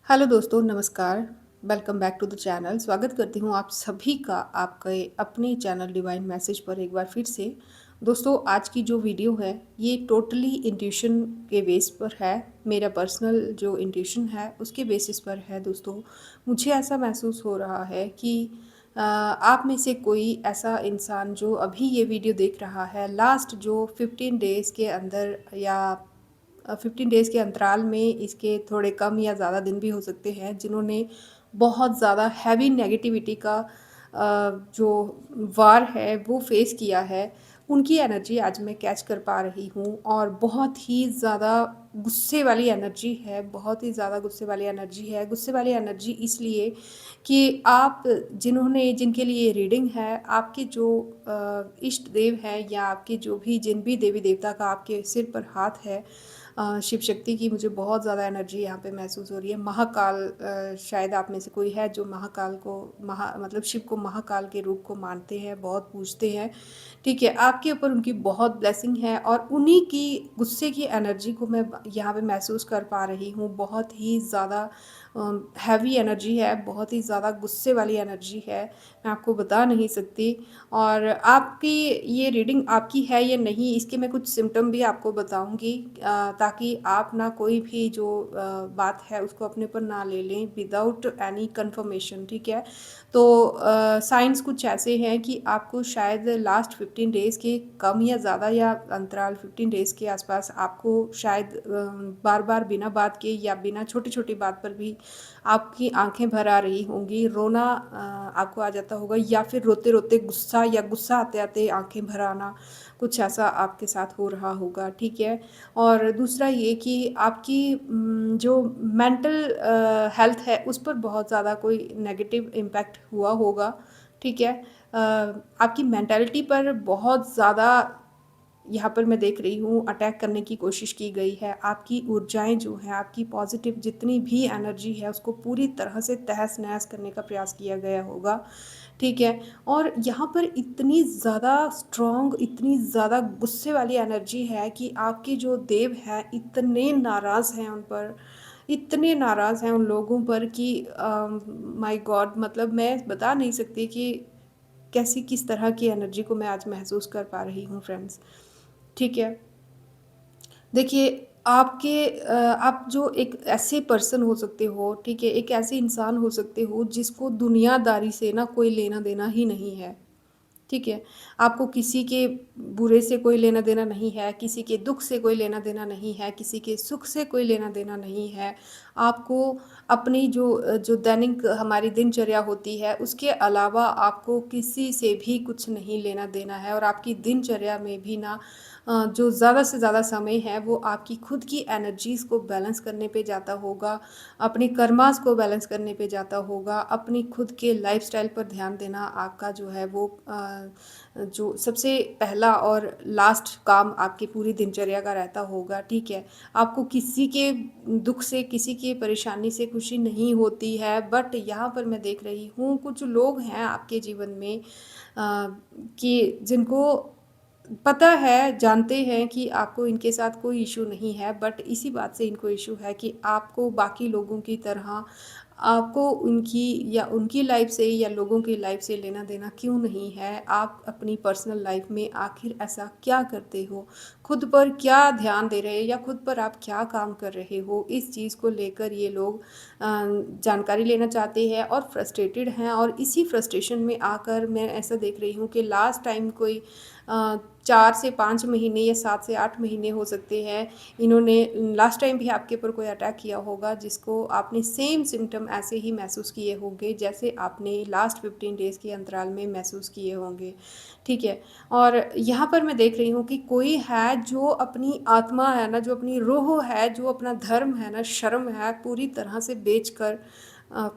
Hello दोस्तों, नमस्कार। Welcome back to the channel. स्वागत करती हूँ आप सभी का आपके अपने चैनल डिवाइन मैसेज पर एक बार फिर से। दोस्तों, आज की जो वीडियो है ये टोटली इंट्यूशन के बेस पर है। मेरा पर्सनल जो इंट्यूशन है उसके बेसिस पर है। दोस्तों, मुझे ऐसा महसूस हो रहा है कि आप में से कोई ऐसा इंसान जो अभी ये वीडियो देख रहा है, लास्ट जो 15 डेज़ के अंदर या 15 डेज़ के अंतराल में, इसके थोड़े कम या ज़्यादा दिन भी हो सकते हैं, जिन्होंने बहुत ज़्यादा हैवी नेगेटिविटी का जो वार है वो फेस किया है, उनकी एनर्जी आज मैं कैच कर पा रही हूँ। और बहुत ही ज़्यादा गुस्से वाली एनर्जी है, बहुत ही ज़्यादा गुस्से वाली एनर्जी है। गुस्से वाली एनर्जी इसलिए कि आप जिन्होंने जिनके लिए ये रीडिंग है, आपके जो इष्ट देव हैं या आपके जो भी जिन भी देवी देवता का आपके सिर पर हाथ है, शिव शक्ति की मुझे बहुत ज़्यादा एनर्जी यहाँ पे महसूस हो रही है। महाकाल, शायद आप में से कोई है जो महाकाल को मतलब शिव को महाकाल के रूप को मानते हैं, बहुत पूजते हैं। ठीक है, आपके ऊपर उनकी बहुत ब्लेसिंग है और उन्हीं की गुस्से की एनर्जी को मैं यहाँ पे महसूस कर पा रही हूँ। बहुत ही ज़्यादा हैवी एनर्जी है, बहुत ही ज़्यादा गुस्से वाली एनर्जी है, मैं आपको बता नहीं सकती। और आपकी ये रीडिंग आपकी है या नहीं, इसके मैं कुछ सिम्टम भी आपको बताऊंगी, ताकि आप ना कोई भी जो बात है उसको अपने पर ना ले लें विदाउट एनी कंफर्मेशन। ठीक है, तो साइंस कुछ ऐसे हैं कि आपको शायद लास्ट 15 डेज़ के कम या ज़्यादा या अंतराल 15 डेज़ के आसपास आपको शायद बार बार बिना बात के या बिना छोटी छोटी बात पर भी आपकी आंखें भर आ रही होंगी, रोना आपको आ जाता होगा, या फिर रोते रोते गुस्सा या गुस्सा आते आते आंखें भर आना, कुछ ऐसा आपके साथ हो रहा होगा। ठीक है, और दूसरा ये कि आपकी जो मेंटल हेल्थ है उस पर बहुत ज़्यादा कोई नेगेटिव इम्पैक्ट हुआ होगा। ठीक है, आपकी मेंटालिटी पर बहुत ज़्यादा यहाँ पर मैं देख रही हूँ अटैक करने की कोशिश की गई है। आपकी ऊर्जाएँ जो हैं, आपकी पॉज़िटिव जितनी भी एनर्जी है उसको पूरी तरह से तहस-नहस करने का प्रयास किया गया होगा। ठीक है, और यहाँ पर इतनी ज़्यादा स्ट्रॉन्ग, इतनी ज़्यादा गुस्से वाली एनर्जी है कि आपके जो देव हैं इतने नाराज़ हैं उन पर, इतने नाराज़ हैं उन लोगों पर कि माय गॉड, मतलब मैं बता नहीं सकती कि कैसी किस तरह की एनर्जी को मैं आज महसूस कर पा रही हूँ फ्रेंड्स। ठीक है। देखिए, आप जो एक ऐसे पर्सन हो सकते हो, ठीक है, एक ऐसे इंसान हो सकते हो जिसको दुनियादारी से ना कोई लेना-देना ही नहीं है। ठीक है? आपको किसी के बुरे से कोई लेना-देना नहीं है, किसी के दुःख से कोई लेना-देना नहीं है, किसी के सुख से कोई लेना-देना नहीं है। आपको अपनी जो दैनिक हमारी दिनचर्या होती है, उसके अलावा आपको किसी से भी कुछ नहीं लेना-देना है। और आपकी दिनचर्या में भी ना जो ज़्यादा से ज़्यादा समय है वो आपकी खुद की एनर्जीज़ को बैलेंस करने पे जाता होगा, अपने कर्मास को बैलेंस करने पे जाता होगा, अपनी खुद के लाइफ़स्टाइल पर ध्यान देना आपका जो है वो जो सबसे पहला और लास्ट काम आपकी पूरी दिनचर्या का रहता होगा। ठीक है? आपको किसी के दुःख से, किसी की परेशानी से खुशी नहीं होती है, बट यहाँ पर मैं देख रही हूँ कुछ लोग हैं आपके जीवन में कि जिनको पता है, जानते हैं कि आपको इनके साथ कोई इश्यू नहीं है, बट इसी बात से इनको इश्यू है कि आपको बाकी लोगों की तरह आपको उनकी या उनकी लाइफ से या लोगों की लाइफ से लेना-देना क्यों नहीं है? आप अपनी पर्सनल लाइफ में आखिर ऐसा क्या करते हो? खुद पर क्या ध्यान दे रहे हैं या खुद पर आप क्या काम कर रहे हो? इस चीज़ को लेकर ये लोग जानकारी लेना चाहते हैं और फ्रस्ट्रेटेड हैं। और इसी फ्रस्ट्रेशन में आकर मैं ऐसा देख रही हूँ कि लास्ट टाइम कोई 4 से 5 महीने या 7 से 8 महीने हो सकते हैं, इन्होंने लास्ट टाइम भी आपके ऊपर कोई अटैक किया होगा जिसको आपने सेम सिम्पटम ऐसे ही महसूस किए होंगे जैसे आपने लास्ट 15 डेज़ के अंतराल में महसूस किए होंगे। ठीक है, और यहाँ पर मैं देख रही हूँ कि कोई है जो अपनी आत्मा है ना, जो अपनी रूह है, जो अपना धर्म है ना, शर्म है, पूरी तरह से बेच कर अ,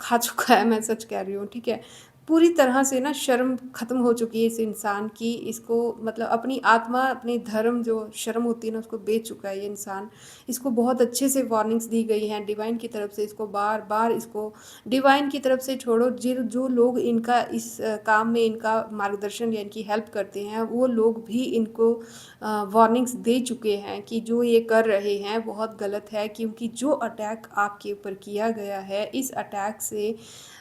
खा चुका है, मैं सच कह रही हूँ। ठीक है, पूरी तरह से ना शर्म ख़त्म हो चुकी है इस इंसान की। इसको मतलब अपनी आत्मा, अपनी धर्म जो शर्म होती है ना, उसको बेच चुका है ये इंसान। इसको बहुत अच्छे से वार्निंग्स दी गई हैं डिवाइन की तरफ से। इसको बार-बार इसको डिवाइन की तरफ से छोड़ो, जो लोग इनका इस काम में इनका मार्गदर्शन या इनकी हेल्प करते हैं, वो लोग भी इनको वार्निंग्स दे चुके हैं कि जो ये कर रहे हैं बहुत गलत है। क्योंकि जो अटैक आपके ऊपर किया गया है, इस अटैक से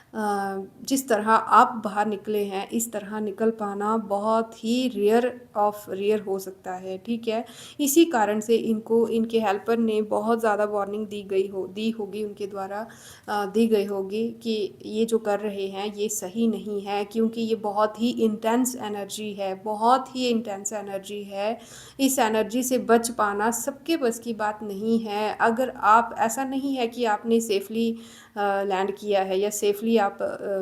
जिस तरह आप बाहर निकले हैं, इस तरह निकल पाना बहुत ही रेयर ऑफ रेयर हो सकता है, ठीक है। इसी कारण से इनको इनके हेल्पर ने बहुत ज़्यादा वार्निंग दी होगी उनके द्वारा, दी गई होगी कि ये जो कर रहे हैं ये सही नहीं है। क्योंकि ये बहुत ही इंटेंस एनर्जी है, बहुत ही इंटेंस एनर्जी है। इस एनर्जी से बच पाना सबके बस की बात नहीं है। अगर आप, ऐसा नहीं है कि आपने सेफली लैंड किया है या सेफली आप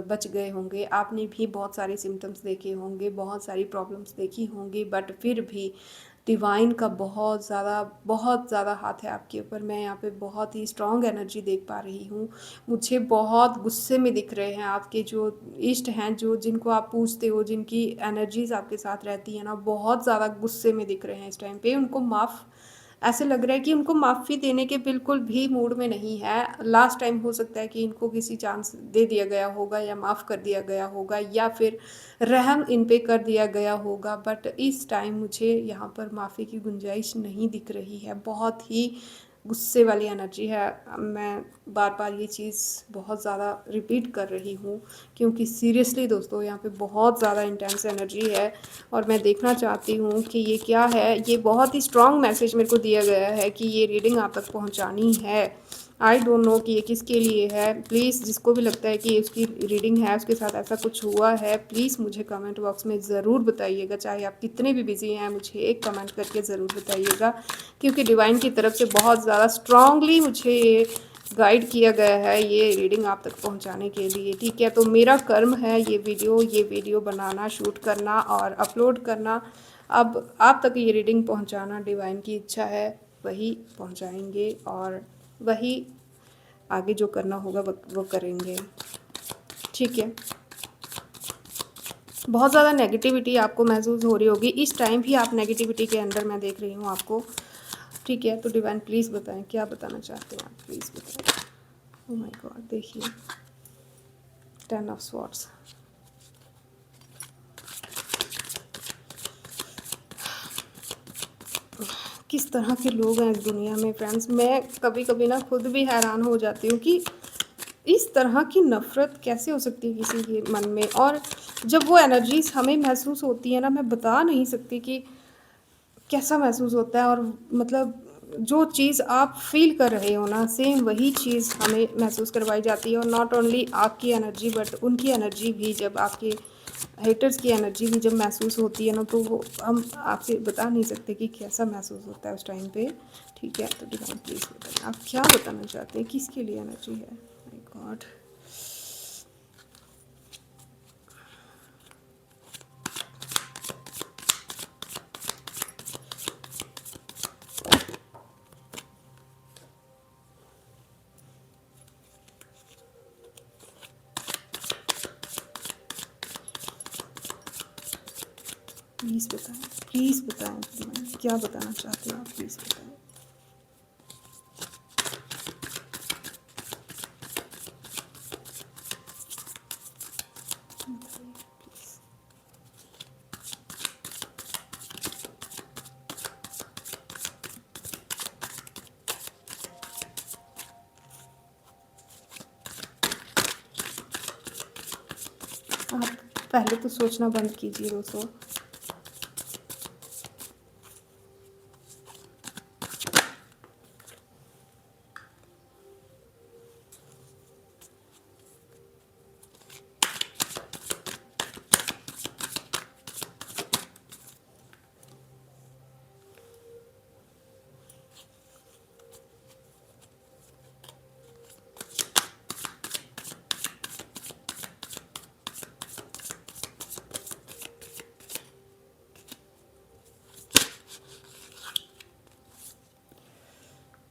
बच गए होंगे, आपने भी बहुत सारे सिम्टम्स देखे होंगे, बहुत सारी प्रॉब्लम्स देखी होंगी, बट फिर भी डिवाइन का बहुत ज़्यादा हाथ है आपके ऊपर। मैं यहाँ पे बहुत ही स्ट्रॉन्ग एनर्जी देख पा रही हूँ। मुझे बहुत गुस्से में दिख रहे हैं आपके जो इष्ट हैं, जो जिनको आप पूजते हो, जिनकी एनर्जीज आपके साथ रहती है ना, बहुत ज़्यादा गुस्से में दिख रहे हैं इस टाइम पे। उनको माफ़, ऐसे लग रहा है कि उनको माफ़ी देने के बिल्कुल भी मूड में नहीं है। लास्ट टाइम हो सकता है कि इनको किसी चांस दे दिया गया होगा या माफ़ कर दिया गया होगा या फिर रहम इन पे कर दिया गया होगा, बट इस टाइम मुझे यहाँ पर माफ़ी की गुंजाइश नहीं दिख रही है। बहुत ही गुस्से वाली एनर्जी है। मैं बार-बार ये चीज़ बहुत ज़्यादा रिपीट कर रही हूँ क्योंकि सीरियसली दोस्तों यहाँ पे बहुत ज़्यादा इंटेंस एनर्जी है और मैं देखना चाहती हूँ कि ये क्या है। ये बहुत ही स्ट्रॉन्ग मैसेज मेरे को दिया गया है कि ये रीडिंग आप तक पहुँचानी है। आई डोंट नो कि ये किसके लिए है। प्लीज़ जिसको भी लगता है कि उसकी रीडिंग है, उसके साथ ऐसा कुछ हुआ है, प्लीज़ मुझे कमेंट बॉक्स में ज़रूर बताइएगा। चाहे आप कितने भी बिज़ी हैं, मुझे एक कमेंट करके ज़रूर बताइएगा क्योंकि डिवाइन की तरफ से बहुत ज़्यादा स्ट्रॉन्गली मुझे ये गाइड किया गया है ये रीडिंग आप तक पहुंचाने के लिए, ठीक है। तो मेरा कर्म है ये वीडियो बनाना, शूट करना और अपलोड करना। अब आप तक ये रीडिंग पहुंचाना डिवाइन की इच्छा है, वही पहुंचाएंगे और वही आगे जो करना होगा वो करेंगे, ठीक है। बहुत ज़्यादा नेगेटिविटी आपको महसूस हो रही होगी इस टाइम भी, आप नेगेटिविटी के अंदर मैं देख रही हूँ आपको, ठीक है। तो डिवाइन प्लीज़ बताएं क्या बताना चाहते हैं आप, प्लीज़ बताएं। ओह माय गॉड, देखिए 10 ऑफ स्वॉर्ड्स। किस तरह के लोग हैं इस दुनिया में फ्रेंड्स। मैं कभी कभी ना खुद भी हैरान हो जाती हूँ कि इस तरह की नफ़रत कैसे हो सकती है किसी के मन में। और जब वो एनर्जीज हमें महसूस होती है ना, मैं बता नहीं सकती कि कैसा महसूस होता है। और मतलब जो चीज़ आप फील कर रहे हो ना, सेम वही चीज़ हमें महसूस करवाई जाती है। और नॉट ओनली आपकी एनर्जी बट उनकी एनर्जी भी, जब आपके हेटर्स की एनर्जी भी जब महसूस होती है ना, तो वो हम आपसे बता नहीं सकते कि कैसा महसूस होता है उस टाइम पे, ठीक है। तो डिवाइन प्लीज़ बताइए आप क्या बताना चाहते हैं, किसके लिए एनर्जी है। माय गॉड, प्लीज़ बताएं डिवाइन क्या बताना चाहते हो आप, प्लीज़ बताएं। आप पहले तो सोचना बंद कीजिए दोस्तों।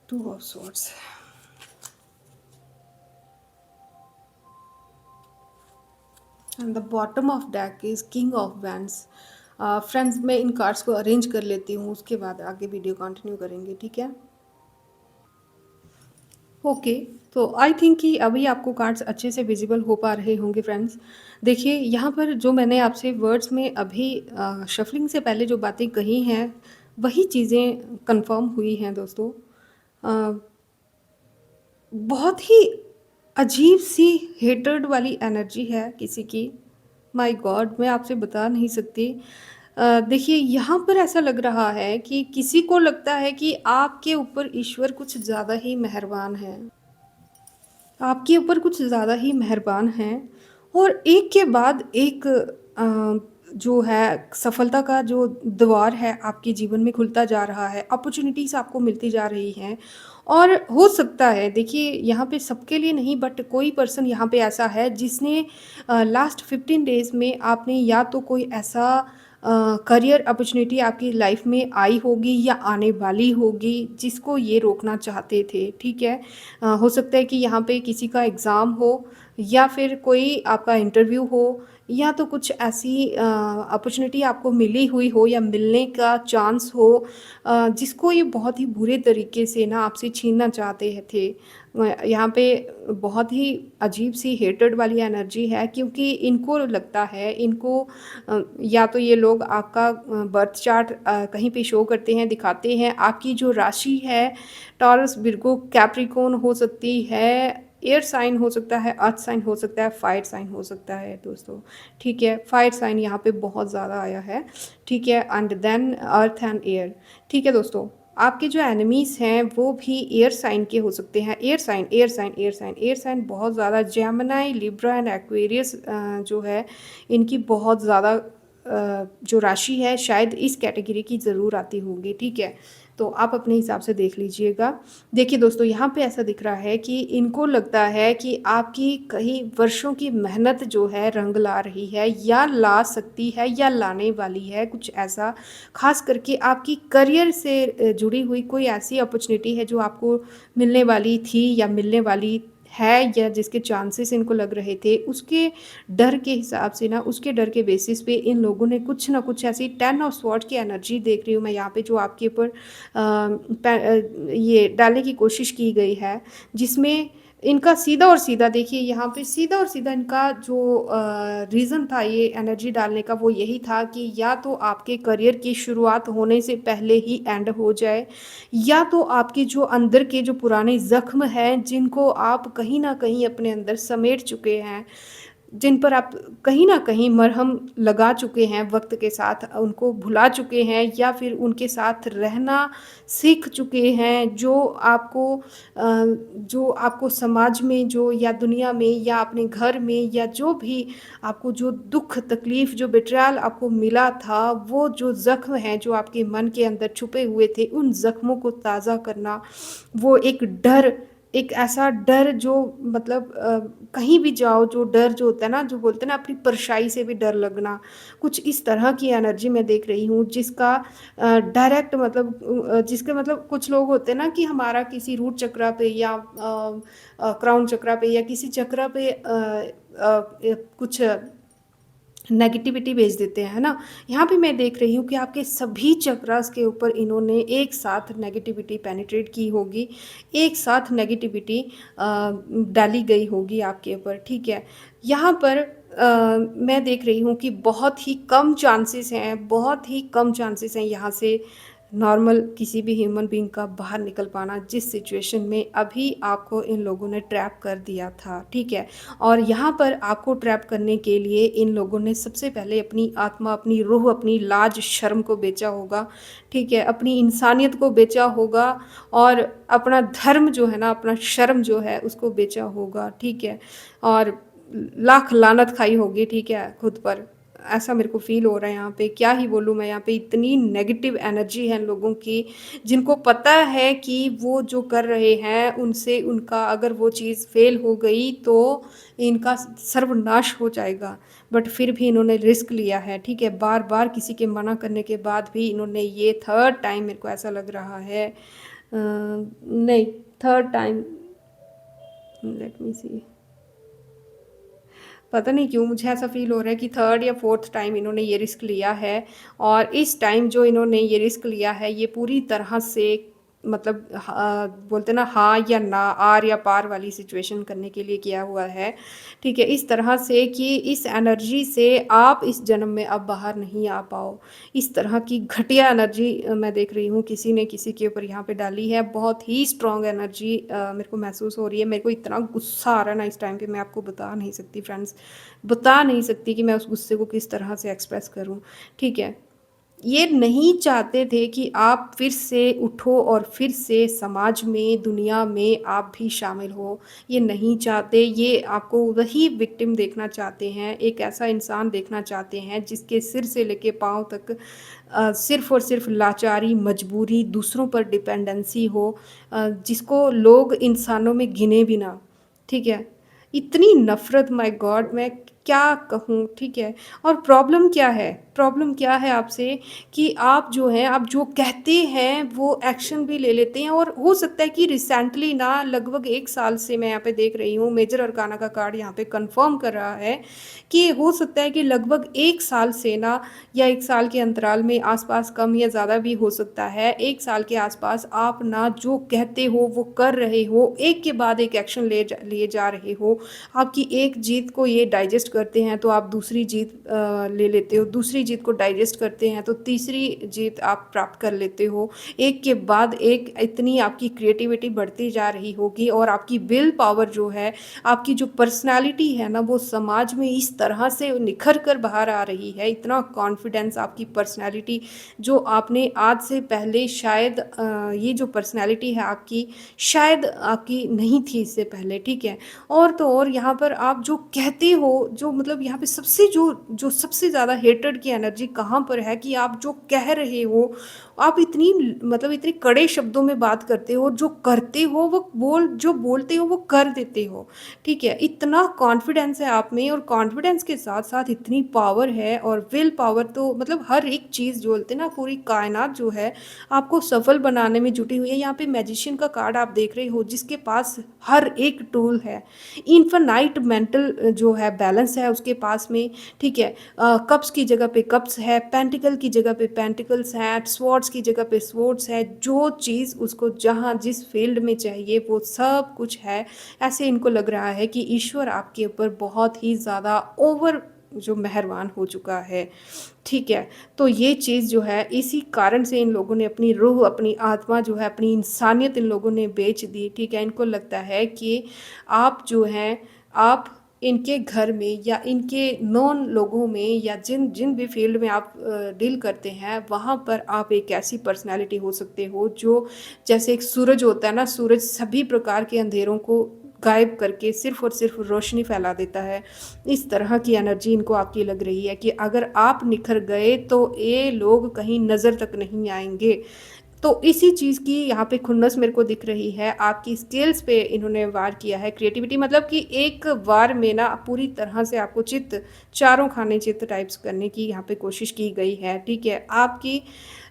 Two of swords, and the bottom of deck is king of wands. Friends, मैं इन कार्ड्स को अरेंज कर लेती हूँ, उसके बाद आगे वीडियो कंटिन्यू करेंगे, ठीक है? ओके। तो आई थिंक कि अभी आपको कार्ड्स अच्छे से विजिबल हो पा रहे होंगे फ्रेंड्स। देखिए यहाँ पर जो मैंने आपसे वर्ड्स में अभी शफलिंग से पहले जो बातें कही हैं, वही चीज़ें कंफर्म हुई हैं दोस्तों। अ, बहुत ही अजीब सी हेटर्ड वाली एनर्जी है किसी की। माय गॉड, मैं आपसे बता नहीं सकती। देखिए यहाँ पर ऐसा लग रहा है कि किसी को लगता है कि आपके ऊपर ईश्वर कुछ ज़्यादा ही मेहरबान है, आपके ऊपर कुछ ज़्यादा ही मेहरबान हैं, और एक के बाद एक जो है सफलता का जो द्वार है आपके जीवन में खुलता जा रहा है, अपॉर्चुनिटीज़ आपको मिलती जा रही हैं। और हो सकता है, देखिए यहाँ पे सबके लिए नहीं, बट कोई पर्सन यहाँ पे ऐसा है जिसने लास्ट 15 डेज़ में आपने या तो कोई ऐसा करियर अपॉर्चुनिटी आपकी लाइफ में आई होगी या आने वाली होगी जिसको ये रोकना चाहते थे, ठीक है? हो सकता है कि यहाँ पे किसी का एग्ज़ाम हो, या फिर कोई आपका इंटरव्यू हो, या तो कुछ ऐसी अपॉर्चुनिटी आपको मिली हुई हो या मिलने का चांस हो, जिसको ये बहुत ही बुरे तरीके से ना आपसे छीनना चाहते थे। यहाँ पे बहुत ही अजीब सी हेटेड वाली एनर्जी है, क्योंकि इनको लगता है, इनको या तो ये लोग आपका बर्थ चार्ट कहीं पे शो करते हैं, दिखाते हैं, आपकी जो राशि है टॉरस, विर्गो, कैप्रिकॉर्न हो सकती है, एयर साइन हो सकता है, अर्थ साइन हो सकता है, फायर साइन हो सकता है दोस्तों, ठीक है? फायर साइन यहाँ पे बहुत ज़्यादा आया है, ठीक है? And then earth and air, ठीक है दोस्तों? आपके जो एनिमीज़ हैं वो भी एयर साइन के हो सकते हैं। Air sign, air sign, air sign, air sign बहुत ज़्यादा जेमिनी, लिब्रा एंड एक्वेरियस जो है, इनकी बहुत ज़्यादा जो राशि है शायद इस कैटेगरी की ज़रूर आती होगी, ठीक है? तो आप अपने हिसाब से देख लीजिएगा। देखिए दोस्तों, यहाँ पे ऐसा दिख रहा है कि इनको लगता है कि आपकी कई वर्षों की मेहनत जो है रंग ला रही है, या ला सकती है, या लाने वाली है, कुछ ऐसा। ख़ास करके आपकी करियर से जुड़ी हुई कोई ऐसी अपॉर्चुनिटी है जो आपको मिलने वाली थी या मिलने वाली है, या जिसके चांसेस इनको लग रहे थे, उसके डर के हिसाब से ना, उसके डर के बेसिस पे इन लोगों ने कुछ ना कुछ ऐसी 10 ऑफ स्वॉर्ड्स की एनर्जी देख रही हूँ मैं यहाँ पे, जो आपके ऊपर ये डालने की कोशिश की गई है, जिसमें इनका सीधा और सीधा, देखिए यहाँ पे सीधा और सीधा इनका जो रीज़न था ये एनर्जी डालने का, वो यही था कि या तो आपके करियर की शुरुआत होने से पहले ही एंड हो जाए, या तो आपके जो अंदर के जो पुराने ज़ख्म हैं जिनको आप कहीं ना कहीं अपने अंदर समेट चुके हैं, जिन पर आप कहीं न कहीं मरहम लगा चुके हैं वक़्त के साथ, उनको भुला चुके हैं, या फिर उनके साथ रहना सीख चुके हैं, जो आपको समाज में, जो या दुनिया में, या अपने घर में, या जो भी आपको जो दुःख, तकलीफ़, जो बेट्रायल आपको मिला था, वो जो ज़ख्म हैं, जो आपके मन के अंदर छुपे हुए थे, उन ज़ख्मों को ताज़ा करना, वो एक डर, एक ऐसा डर जो मतलब कहीं भी जाओ, जो डर जो होता है ना, जो बोलते हैं ना अपनी परछाई से भी डर लगना, कुछ इस तरह की एनर्जी मैं देख रही हूँ, जिसका डायरेक्ट मतलब जिसके मतलब कुछ लोग होते हैं ना कि हमारा किसी रूट चक्रा पे, या क्राउन चक्रा पे, या किसी चक्रा पे कुछ नेगेटिविटी भेज देते हैं, है ना? यहाँ पे मैं देख रही हूँ कि आपके सभी चक्रास के ऊपर इन्होंने एक साथ नेगेटिविटी पेनिट्रेट की होगी, एक साथ नेगेटिविटी डाली गई होगी आपके ऊपर, ठीक है? यहाँ पर मैं देख रही हूँ कि बहुत ही कम चांसेस हैं, बहुत ही कम चांसेस हैं यहाँ से नॉर्मल किसी भी ह्यूमन बीइंग का बाहर निकल पाना, जिस सिचुएशन में अभी आपको इन लोगों ने ट्रैप कर दिया था, ठीक है? और यहाँ पर आपको ट्रैप करने के लिए इन लोगों ने सबसे पहले अपनी आत्मा, अपनी रूह, अपनी लाज शर्म को बेचा होगा, ठीक है? अपनी इंसानियत को बेचा होगा, और अपना धर्म जो है ना, अपना शर्म जो है उसको बेचा होगा, ठीक है? और लाख लानत खाई होगी, ठीक है, खुद पर। ऐसा मेरे को फ़ील हो रहा है यहाँ पे, क्या ही बोलूँ मैं, यहाँ पे इतनी नेगेटिव एनर्जी है लोगों की, जिनको पता है कि वो जो कर रहे हैं उनसे, उनका अगर वो चीज़ फ़ेल हो गई तो इनका सर्वनाश हो जाएगा, बट फिर भी इन्होंने रिस्क लिया है, ठीक है? बार-बार किसी के मना करने के बाद भी इन्होंने, ये थर्ड टाइम मेरे को ऐसा लग रहा है, नहीं, थर्ड टाइम, लेट मी सी, पता नहीं क्यों मुझे ऐसा फ़ील हो रहा है कि थर्ड या फोर्थ टाइम इन्होंने ये रिस्क लिया है और इस टाइम जो इन्होंने ये रिस्क लिया है ये पूरी तरह से मतलब बोलते हैं ना हाँ या ना, आर या पार वाली सिचुएशन करने के लिए किया हुआ है। ठीक है, इस तरह से कि इस एनर्जी से आप इस जन्म में अब बाहर नहीं आ पाओ। इस तरह की घटिया एनर्जी मैं देख रही हूँ किसी ने किसी के ऊपर यहाँ पे डाली है। बहुत ही स्ट्रॉन्ग एनर्जी मेरे को महसूस हो रही है। मेरे को इतना गुस्सा आ रहा है ना इस टाइम पे, मैं आपको बता नहीं सकती फ्रेंड्स, बता नहीं सकती कि मैं उस गुस्से को किस तरह से एक्सप्रेस करूँ। ठीक है, ये नहीं चाहते थे कि आप फिर से उठो और फिर से समाज में, दुनिया में आप भी शामिल हो। ये नहीं चाहते, ये आपको वही विक्टिम देखना चाहते हैं, एक ऐसा इंसान देखना चाहते हैं जिसके सिर से लेके पाँव तक सिर्फ़ और सिर्फ़ लाचारी, मजबूरी, दूसरों पर डिपेंडेंसी हो, जिसको लोग इंसानों में गिने भी ना। ठीक है? इतनी नफ़रत, माय गॉड! मैं क्या कहूँ, ठीक है? और प्रॉब्लम क्या है? प्रॉब्लम क्या है आपसे कि आप जो हैं, आप जो कहते हैं वो एक्शन भी ले लेते हैं और हो सकता है कि रिसेंटली ना लगभग 1 साल से मैं यहाँ पे देख रही हूँ, मेजर अरकाना का कार्ड यहाँ पे कन्फर्म कर रहा है कि हो सकता है कि लगभग 1 साल से ना या 1 साल के अंतराल में आस-पास, कम या ज़्यादा भी हो सकता है, 1 साल के आस-पास आप ना जो कहते हो वो कर रहे हो, एक के बाद एक एक्शन लिए जा रहे हो। आपकी एक जीत को ये डाइजेस्ट करते हैं तो आप दूसरी जीत ले लेते हो, दूसरी जीत को डाइजेस्ट करते हैं तो तीसरी जीत आप प्राप्त कर लेते हो। एक के बाद एक इतनी आपकी क्रिएटिविटी बढ़ती जा रही होगी और आपकी विल पावर जो है, आपकी जो पर्सनैलिटी है ना, वो समाज में इस तरह से निखर कर बाहर आ रही है। इतना कॉन्फिडेंस, आपकी पर्सनैलिटी जो आपने आज से पहले शायद ये जो पर्सनैलिटी है आपकी, शायद आपकी नहीं थी इससे पहले। ठीक है, और तो और यहाँ पर आप जो कहते हो, जो मतलब यहाँ पे सबसे जो सबसे ज़्यादा हेट्रेड की एनर्जी कहाँ पर है कि आप जो कह रहे हो, आप इतनी मतलब इतने कड़े शब्दों में बात करते हो, जो करते हो वो जो बोलते हो वो कर देते हो। ठीक है, इतना कॉन्फिडेंस है आप में और कॉन्फिडेंस के साथ-साथ इतनी पावर है और विल पावर, तो मतलब हर एक चीज़ जो बोलते हैं ना, पूरी कायनात जो है आपको सफल बनाने में जुटी हुई है। यहाँ पे मैजिशियन का कार्ड आप देख रहे हो जिसके पास हर एक टूल है। इन्फिनाइट मेंटल जो है बैलेंस है उसके पास में। ठीक है, कप्स की जगह पे कप्स है, पेंटिकल की जगह पे पेंटिकल्स हैं, स्वॉर्ड्स की जगह पे स्वॉर्ड्स है। जो चीज़ उसको जहाँ जिस फील्ड में चाहिए वो सब कुछ है। ऐसे इनको लग रहा है कि ईश्वर आपके ऊपर बहुत ही ज़्यादा ओवर जो मेहरबान हो चुका है। ठीक है, तो ये चीज़ जो है इसी कारण से इन लोगों ने अपनी रूह, अपनी आत्मा जो है, अपनी इंसानियत इन लोगों ने बेच दी। ठीक है, इनको लगता है कि आप जो हैं, आप इनके घर में या इनके नॉन लोगों में या जिन जिन भी फील्ड में आप डील करते हैं वहाँ पर आप एक ऐसी पर्सनैलिटी हो सकते हो जो, जैसे एक सूरज होता है ना, सूरज सभी प्रकार के अंधेरों को गायब करके सिर्फ़ और सिर्फ़ रोशनी फैला देता है। इस तरह की एनर्जी इनको आपकी लग रही है कि अगर आप निखर गए तो ये लोग कहीं नज़र तक नहीं आएँगे। तो इसी चीज़ की यहाँ पे खुन्नस मेरे को दिख रही है। आपकी स्किल्स पे इन्होंने वार किया है, क्रिएटिविटी, मतलब कि एक वार में ना पूरी तरह से आपको चित्त, चारों खाने चित्त टाइप्स करने की यहाँ पे कोशिश की गई है। ठीक है, आपकी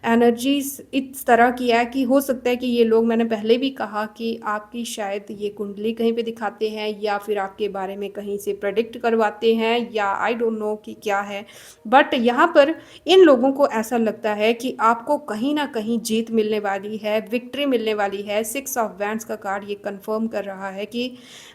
एनर्जीज़ इस तरह की है कि हो सकता है कि ये लोग, मैंने पहले भी कहा कि आपकी शायद ये कुंडली कहीं पे दिखाते हैं या फिर आपके बारे में कहीं से प्रेडिक्ट करवाते हैं या आई डोंट नो कि क्या है। बट यहाँ पर इन लोगों को ऐसा लगता है कि आपको कहीं न कहीं जीत मिलने वाली है, विक्ट्री मिलने वाली है। 6 ऑफ वैंड्स का कार्ड ये कन्फर्म कर रहा है कि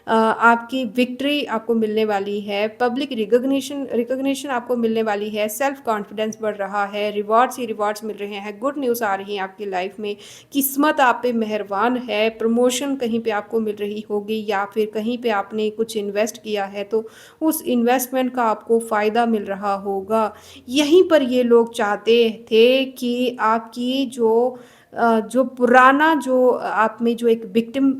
आपकी विक्ट्री आपको मिलने वाली है, पब्लिक रिकॉग्निशन आपको मिलने वाली है, सेल्फ कॉन्फिडेंस बढ़ रहा है, रिवॉर्ड्स ही रिवॉर्ड्स मिल रहे हैं, गुड न्यूज़ आ रही है आपकी लाइफ में, किस्मत आप पे मेहरबान है, प्रमोशन कहीं पे आपको मिल रही होगी या फिर कहीं पे आपने कुछ इन्वेस्ट किया है तो उस इन्वेस्टमेंट का आपको फ़ायदा मिल रहा होगा। यहीं पर ये लोग चाहते थे कि आपकी जो पुराना जो आप में जो एक विक्टिम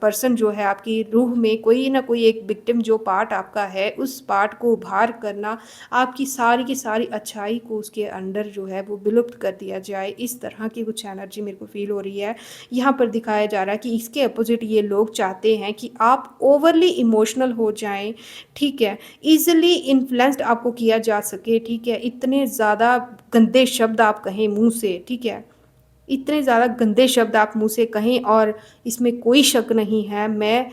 पर्सन जो है, आपकी रूह में कोई ना कोई एक विक्टिम जो पार्ट आपका है, उस पार्ट को उभार करना, आपकी सारी की सारी अच्छाई को उसके अंदर जो है वो विलुप्त कर दिया जाए। इस तरह की कुछ एनर्जी मेरे को फ़ील हो रही है। यहाँ पर दिखाया जा रहा है कि इसके अपोज़िट ये लोग चाहते हैं कि आप ओवरली इमोशनल हो जाएँ। ठीक है, ईज़िली इन्फ्लुएंस्ड आपको किया जा सके। ठीक है, इतने ज़्यादा गंदे शब्द आप कहें मुँह से। ठीक है, इतने ज़्यादा गंदे शब्द आप मुँह से कहें और इसमें कोई शक नहीं है। मैं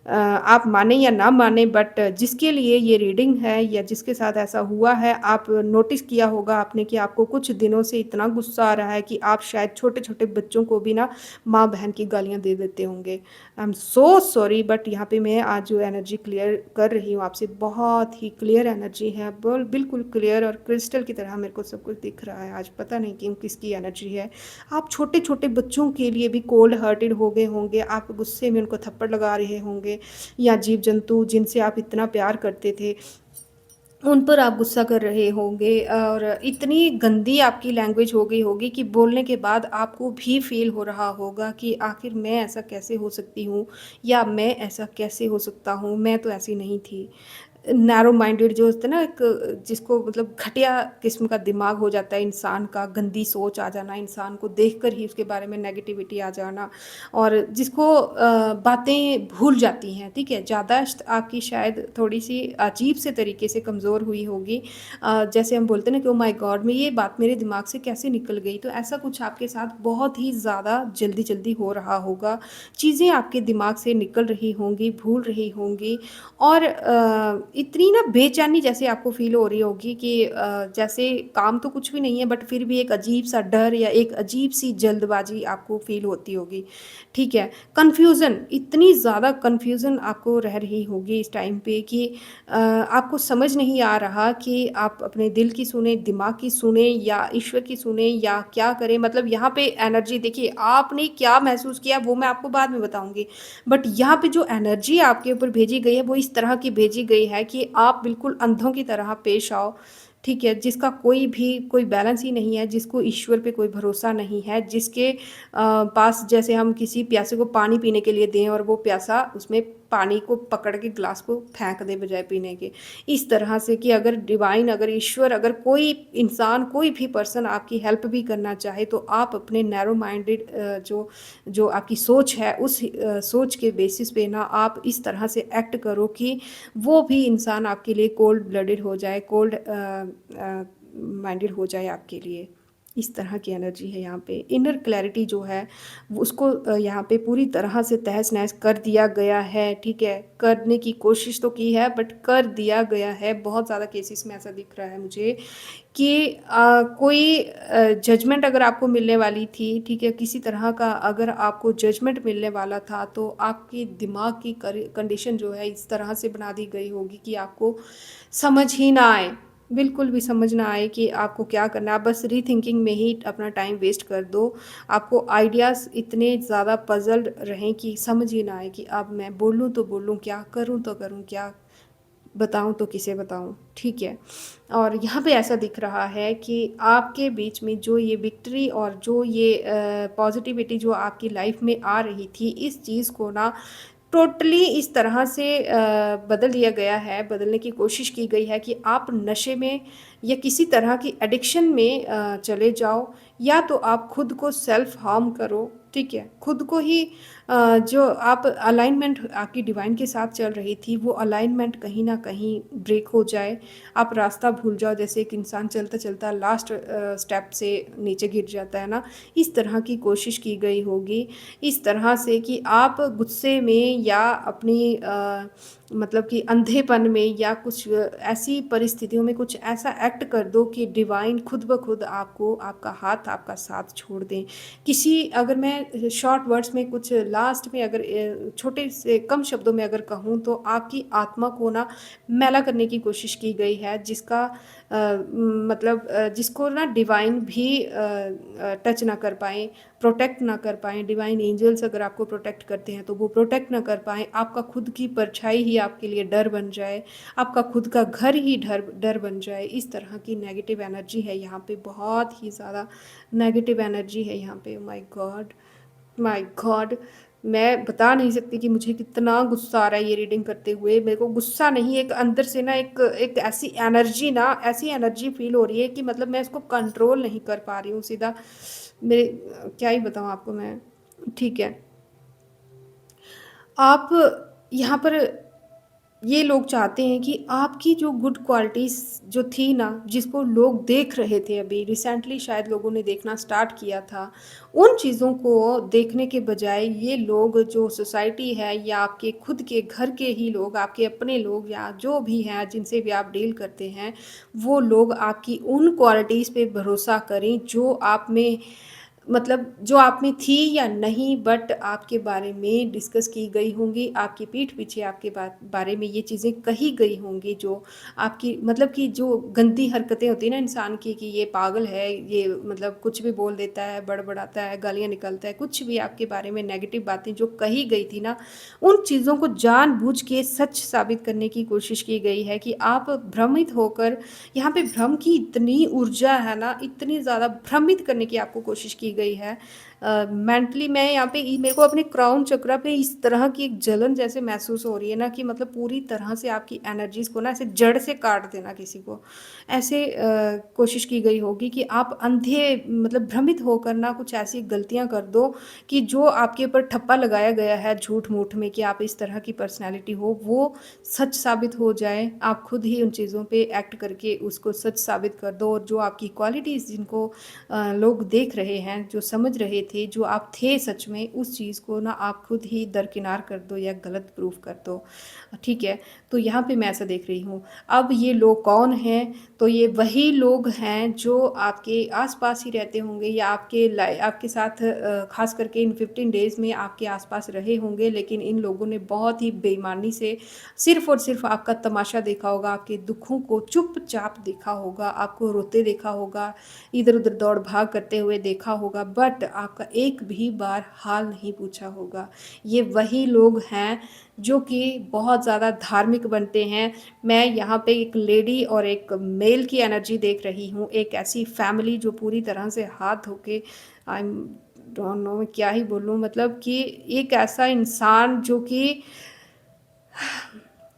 आप माने या ना माने, बट जिसके लिए ये रीडिंग है या जिसके साथ ऐसा हुआ है, आप नोटिस किया होगा आपने कि आपको कुछ दिनों से इतना गुस्सा आ रहा है कि आप शायद छोटे-छोटे बच्चों को भी ना माँ-बहन की गालियाँ दे देते होंगे। I am so sorry, but यहाँ पे मैं आज जो एनर्जी क्लियर कर रही हूँ आपसे, बहुत ही क्लियर एनर्जी है, बिल्कुल क्लियर और क्रिस्टल की तरह मेरे को सब कुछ दिख रहा है। आज पता नहीं क्यों किसकी एनर्जी है। आप छोटे-छोटे बच्चों के लिए भी कोल्ड हार्टेड हो गए होंगे, आप गुस्से में उनको थप्पड़ लगा रहे होंगे, या जीव-जंतु जिनसे आप इतना प्यार करते थे, उन पर आप गुस्सा कर रहे होंगे, और इतनी गंदी आपकी लैंग्वेज हो गई होगी कि बोलने के बाद आपको भी फ़ील हो रहा होगा कि आखिर मैं ऐसा कैसे हो सकती हूँ, या मैं ऐसा कैसे हो सकता हूँ, मैं तो ऐसी नहीं थी। नैरो माइंडेड जो होता है ना, एक जिसको मतलब घटिया किस्म का दिमाग हो जाता है इंसान का, गंदी सोच आ जाना, इंसान को देखकर ही उसके बारे में नेगेटिविटी आ जाना, और जिसको बातें भूल जाती हैं, ठीक है? याददाश्त आपकी शायद थोड़ी-सी अजीब से तरीके से कमज़ोर हुई होगी। जैसे हम बोलते हैं ना कि ओह माय गॉड! मैं ये बात मेरे दिमाग से कैसे निकल गई? तो ऐसा कुछ आपके साथ बहुत ही ज़्यादा जल्दी-जल्दी हो रहा होगा। चीज़ें आपके दिमाग से निकल रही होंगी, भूल रही होंगी, और इतनी ना बेचैनी जैसे आपको फ़ील हो रही होगी कि जैसे काम तो कुछ भी नहीं है, बट फिर भी एक अजीब-सा डर या एक अजीब-सी जल्दबाज़ी आपको फ़ील होती होगी, ठीक है? कन्फ्यूज़न, इतनी ज़्यादा कन्फ्यूज़न आपको रह रही होगी इस टाइम पे कि आपको समझ नहीं आ रहा कि आप अपने दिल की सुने, दिमाग की सुने, या ईश्वर की सुने, या क्या करें? मतलब यहाँ पे एनर्जी देखिए, आपने क्या महसूस किया वो मैं आपको बाद में बताऊँगी। बट यहाँ पे जो एनर्जी आपके ऊपर भेजी गई है वो इस तरह की भेजी गई है कि आप बिल्कुल अंधों की तरह पेश आओ, ठीक है? जिसका कोई बैलेंस ही नहीं है, जिसको ईश्वर पे कोई भरोसा नहीं है, जिसके पास जैसे हम किसी प्यासे को पानी पीने के लिए दें और वो प्यासा उसमें पानी को पकड़ के ग्लास को फेंक दे बजाय पीने के। इस तरह से कि अगर डिवाइन, अगर ईश्वर, अगर कोई इंसान, कोई भी पर्सन आपकी हेल्प भी करना चाहे, तो आप अपने नैरो माइंडेड जो आपकी सोच है, उस सोच के बेसिस पे ना आप इस तरह से एक्ट करो कि वो भी इंसान आपके लिए कोल्ड ब्लडेड हो जाए, कोल्ड माइंडेड हो जाए आपके लिए। इस तरह की एनर्जी है यहाँ पे। इनर क्लैरिटी जो है वो उसको यहाँ पे पूरी तरह से तहस-नहस कर दिया गया है, ठीक है? करने की कोशिश तो की है, बट कर दिया गया है। बहुत ज़्यादा केसेस में ऐसा दिख रहा है मुझे कि कोई जजमेंट अगर आपको मिलने वाली थी, ठीक है? किसी तरह का अगर आपको जजमेंट मिलने वाला था, तो आपके दिमाग की कंडीशन जो है इस तरह से बना दी गई होगी कि आपको समझ ही ना आए, बिल्कुल भी समझ ना आए कि आपको क्या करना है। आप बस रीथिंकिंग में ही अपना टाइम वेस्ट कर दो। आपको आइडियाज़ इतने ज़्यादा पज़ल्ड रहें कि समझ ही ना आए कि अब मैं बोलूँ तो बोलूँ क्या, करूँ तो करूँ क्या? बताऊँ तो किसे बताऊँ, ठीक है? और यहाँ पे ऐसा दिख रहा है कि आपके बीच में जो ये विक्ट्री और जो ये पॉज़िटिविटी जो आपकी लाइफ़ में आ रही थी, इस चीज़ को ना टोटली इस तरह से बदल दिया गया है, बदलने की कोशिश की गई है कि आप नशे में या किसी तरह की एडिक्शन में चले जाओ, या तो आप खुद को सेल्फ हार्म करो, ठीक है? खुद को ही जो आप अलाइनमेंट आपकी डिवाइन के साथ चल रही थी, वो अलाइनमेंट कहीं न कहीं ब्रेक हो जाए, आप रास्ता भूल जाओ, जैसे एक इंसान चलता-चलता लास्ट स्टेप से नीचे गिर जाता है ना, इस तरह की कोशिश की गई होगी। इस तरह से कि आप गुस्से में या अपनी मतलब कि अंधेपन में या कुछ ऐसी परिस्थितियों में कुछ ऐसा एक्ट कर दो कि डिवाइन खुद ब खुद आपको आपका हाथ, आपका साथ छोड़ दें। किसी अगर मैं शॉर्ट वर्ड्स में कुछ लास्ट में अगर छोटे से कम शब्दों में अगर कहूँ, तो आपकी आत्मा को ना मैला करने की कोशिश की गई है, जिसका मतलब जिसको ना डिवाइन भी टच ना कर पाएँ, प्रोटेक्ट ना कर पाएँ। डिवाइन एंजल्स अगर आपको प्रोटेक्ट करते हैं, तो वो प्रोटेक्ट ना कर पाएँ। आपका खुद की परछाई ही आपके लिए डर बन जाए, आपका खुद का घर ही डर डर बन जाए। इस तरह की नेगेटिव एनर्जी है यहाँ पे, बहुत ही ज़्यादा नेगेटिव एनर्जी है यहाँ पे। My God! My God! मैं बता नहीं सकती कि मुझे कितना गुस्सा आ रहा है ये रीडिंग करते हुए। मेरे को गुस्सा नहीं, एक अंदर से ना एक एक ऐसी एनर्जी फ़ील हो रही है कि मतलब मैं इसको कंट्रोल नहीं कर पा रही हूँ सीधा। मेरे क्या ही बताऊँ आपको मैं। ठीक है। आप यहाँ पर ये लोग चाहते हैं कि आपकी जो गुड क्वालिटीज़ जो थी ना, जिसको लोग देख रहे थे अभी रिसेंटली शायद लोगों ने देखना स्टार्ट किया था, उन चीज़ों को देखने के बजाय ये लोग जो सोसाइटी है या आपके खुद के घर के ही लोग, आपके अपने लोग या जो भी हैं जिनसे भी आप डील करते हैं, वो लोग आपकी उन क्वालिटीज़ पे भरोसा करें जो आप में मतलब जो आप में थी या नहीं, बट आपके बारे में डिस्कस की गई होंगी, आपकी पीठ पीछे आपके बारे में ये चीज़ें कही गई होंगी, जो आपकी मतलब कि जो गंदी हरकतें होती हैं ना इंसान की, कि ये पागल है, ये मतलब कुछ भी बोल देता है, बड़बड़ाता है, गालियाँ निकालता है, कुछ भी आपके बारे में नेगेटिव बातें जो कही गई थी ना, उन चीज़ों को जानबूझ के सच साबित करने की कोशिश की गई है कि आप भ्रमित होकर, यहाँ पे भ्रम की इतनी ऊर्जा है ना, इतनी ज़्यादा भ्रमित करने की आपको कोशिश की गई है। मेंटली मैं यहाँ पे मेरे को अपने क्राउन चक्रा पे इस तरह की एक जलन जैसे महसूस हो रही है ना, कि मतलब पूरी तरह से आपकी एनर्जीज़ को ना ऐसे जड़ से काट देना किसी को। ऐसे कोशिश की गई होगी कि आप अंधे मतलब भ्रमित होकर ना कुछ ऐसी गलतियाँ कर दो कि जो आपके ऊपर ठप्पा लगाया गया है झूठ-मूठ में कि आप इस तरह की पर्सनैलिटी हो, वो सच साबित हो जाए। आप खुद ही उन चीज़ों पे एक्ट करके उसको सच साबित कर दो, और जो आपकी क्वालिटीज़ जिनको लोग देख रहे हैं, जो समझ रहे थे, जो आप थे सच में, उस चीज़ को ना आप खुद ही दरकिनार कर दो या गलत प्रूफ कर दो। ठीक है? तो यहाँ पे मैं ऐसा देख रही हूँ। अब ये लोग कौन हैं? तो ये वही लोग हैं जो आपके आस-पास ही रहते होंगे या आपके साथ ख़ास करके इन 15 डेज़ में आपके आस-पास रहे होंगे, लेकिन इन लोगों ने बहुत ही बेईमानी से सिर्फ़ और सिर्फ़ आपका तमाशा देखा होगा, आपके दुखों को चुपचाप देखा होगा, आपको रोते देखा होगा, इधर-उधर दौड़-भाग करते हुए देखा होगा, बट आपका एक भी बार हाल नहीं पूछा होगा। ये वही लोग हैं जो कि बहुत ज़्यादा धार्मिक बनते हैं। मैं यहाँ पे एक लेडी और एक मेल की एनर्जी देख रही हूँ, एक ऐसी फैमिली जो पूरी तरह से हाथ धो के आई एम डोंट नो मैं क्या ही बोलूँ, मतलब कि एक ऐसा इंसान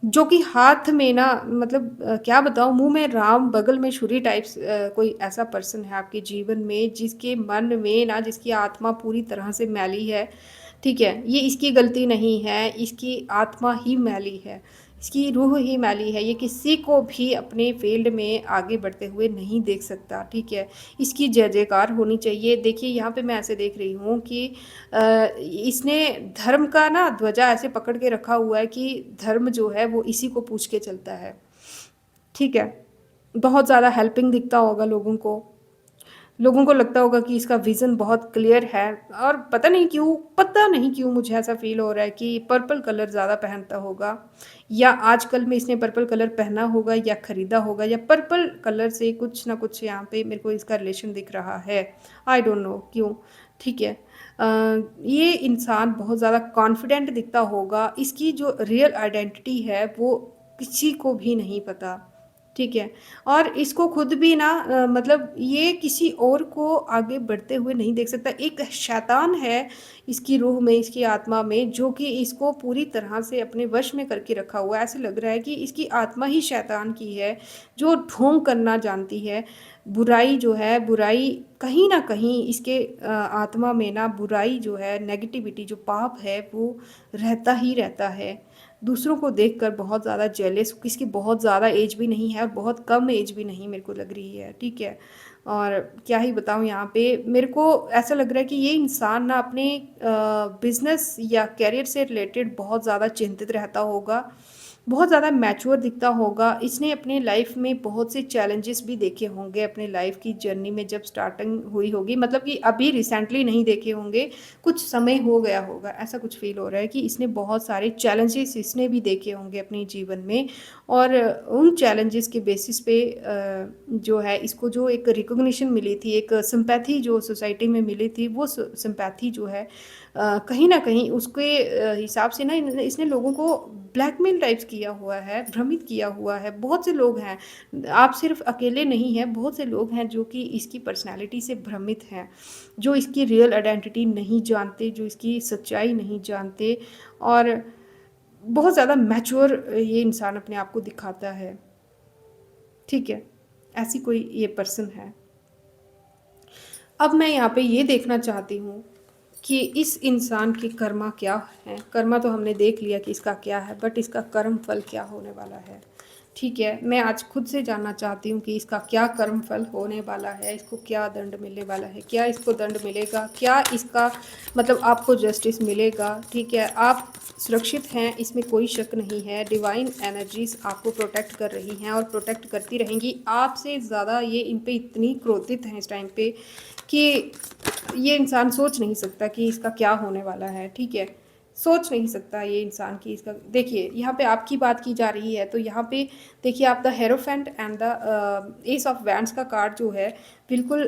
जो कि हाथ में ना मतलब क्या बताऊँ, मुँह में राम बगल में छुरी टाइप्स कोई ऐसा पर्सन है आपके जीवन में जिसके मन में ना जिसकी आत्मा पूरी तरह से मैली है, ठीक है? ये इसकी गलती नहीं है, इसकी आत्मा ही मैली है, इसकी रूह ही मैली है, ये किसी को भी अपने फ़ील्ड में आगे बढ़ते हुए नहीं देख सकता, ठीक है? इसकी जय-जयकार होनी चाहिए। देखिए यहाँ पे मैं ऐसे देख रही हूँ कि इसने धर्म का ना ध्वजा ऐसे पकड़ के रखा हुआ है कि धर्म जो है वो इसी को पूछ के चलता है, ठीक है? बहुत ज़्यादा हेल्पिंग दिखता होगा लोगों को। लोगों को लगता होगा कि इसका विज़न बहुत क्लियर है, और पता नहीं क्यों मुझे ऐसा फ़ील हो रहा है कि पर्पल कलर ज़्यादा पहनता होगा, या आजकल में इसने पर्पल कलर पहना होगा या खरीदा होगा, या पर्पल कलर से कुछ ना कुछ यहाँ पे मेरे को इसका रिलेशन दिख रहा है। आई डोंट नो क्यों, ठीक है? ये इंसान बहुत ज़्यादा कॉन्फिडेंट दिखता होगा, इसकी जो रियल आइडेंटिटी है वो किसी को भी नहीं पता, ठीक है? और इसको खुद भी ना मतलब ये किसी और को आगे बढ़ते हुए नहीं देख सकता। एक शैतान है इसकी रूह में, इसकी आत्मा में, जो कि इसको पूरी तरह से अपने वश में करके रखा हुआ है। ऐसे लग रहा है कि इसकी आत्मा ही शैतान की है, जो ढोंग करना जानती है। बुराई जो है, बुराई कहीं न कहीं इसके आत्मा में ना बुराई जो है, नेगेटिविटी जो पाप है, वो रहता ही रहता है। दूसरों को देखकर बहुत ज़्यादा जेलस, किसकी बहुत ज़्यादा एज भी नहीं है और बहुत कम एज भी नहीं मेरे को लग रही है, ठीक है? और क्या ही बताऊँ, यहाँ पे मेरे को ऐसा लग रहा है कि ये इंसान ना अपने बिज़नेस या करियर से रिलेटेड बहुत ज़्यादा चिंतित रहता होगा, बहुत ज़्यादा मैच्योर दिखता होगा। इसने अपने लाइफ में बहुत से चैलेंजेस भी देखे होंगे अपने लाइफ की जर्नी में, जब स्टार्टिंग हुई होगी, मतलब कि अभी रिसेंटली नहीं देखे होंगे, कुछ समय हो गया होगा। ऐसा कुछ फ़ील हो रहा है कि इसने बहुत सारे चैलेंजेस इसने भी देखे होंगे अपने जीवन में, और उन चैलेंजेस के बेसिस पे जो है इसको जो एक रिकॉग्निशन मिली थी, एक सिम्पैथी जो सोसाइटी में मिली थी, वो सिम्पैथी जो है कहीं न कहीं उसके हिसाब से ना इसने लोगों को ब्लैकमेल टाइप्स किया हुआ है, भ्रमित किया हुआ है। बहुत से लोग हैं, आप सिर्फ़ अकेले नहीं हैं, बहुत से लोग हैं जो कि इसकी पर्सनैलिटी से भ्रमित हैं, जो इसकी रियल आइडेंटिटी नहीं जानते, जो इसकी सच्चाई नहीं जानते, और बहुत ज़्यादा मैच्योर ये इंसान अपने आप को दिखाता है, ठीक है? ऐसी कोई ये पर्सन है। अब मैं यहाँ पे ये देखना चाहती हूँ कि इस इंसान की कर्मा क्या है। कर्मा तो हमने देख लिया कि इसका क्या है, बट इसका कर्म फल क्या होने वाला है। ठीक है, मैं आज खुद से जानना चाहती हूँ कि इसका क्या कर्म फल होने वाला है, इसको क्या दंड मिलने वाला है, क्या इसको दंड मिलेगा, क्या इसका मतलब आपको जस्टिस मिलेगा। ठीक है, आप सुरक्षित हैं, इसमें कोई शक नहीं है। डिवाइन एनर्जीज आपको प्रोटेक्ट कर रही हैं और प्रोटेक्ट करती रहेंगी। आपसे ज़्यादा ये इन पे इतनी क्रोधित हैं इस टाइम पे कि ये इंसान सोच नहीं सकता कि इसका क्या होने वाला है। ठीक है, सोच नहीं सकता ये इंसान की इसका। देखिए यहाँ पे आपकी बात की जा रही है, तो यहाँ पे देखिए आप the hierophant and the S of wands का कार्ड जो है बिल्कुल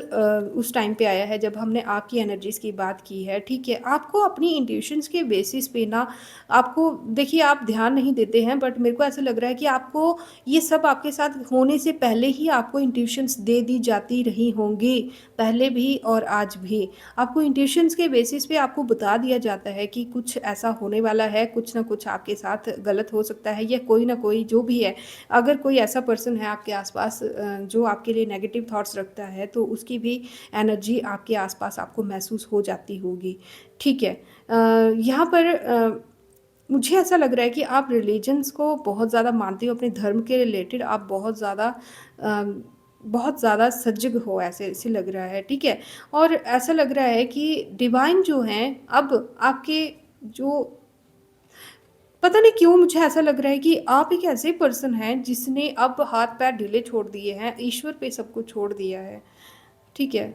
उस टाइम पे आया है जब हमने आपकी एनर्जीज़ की बात की है। ठीक है, आपको अपनी इंट्यूशंस के बेसिस पे ना, आपको देखिए आप ध्यान नहीं देते हैं, बट मेरे को ऐसा लग रहा है कि आपको ये सब आपके साथ होने से पहले ही आपको इंट्यूशंस दे दी जाती रही होंगी, पहले भी और आज भी। आपको इंट्यूशंस के बेसिस पे आपको बता दिया जाता है कि कुछ ऐसा होने वाला है, कुछ ना कुछ आपके साथ गलत हो सकता है, या कोई ना कोई जो भी है, अगर कोई ऐसा पर्सन है आपके आसपास जो आपके लिए नेगेटिव थॉट्स रखता है, तो उसकी भी एनर्जी आपके आसपास आपको महसूस हो जाती होगी। ठीक है, यहाँ पर मुझे ऐसा लग रहा है कि आप रिलीजन्स को बहुत ज़्यादा मानते हो, अपने धर्म के रिलेटेड आप बहुत ज़्यादा सजग हो, ऐसे लग रहा है। ठीक है, और ऐसा लग रहा है कि डिवाइन जो हैं अब आपके जो, पता नहीं क्यों मुझे ऐसा लग रहा है कि आप एक ऐसे पर्सन हैं जिसने अब हाथ पैर ढीले छोड़ दिए हैं, ईश्वर पे सब कुछ छोड़ दिया है। ठीक है,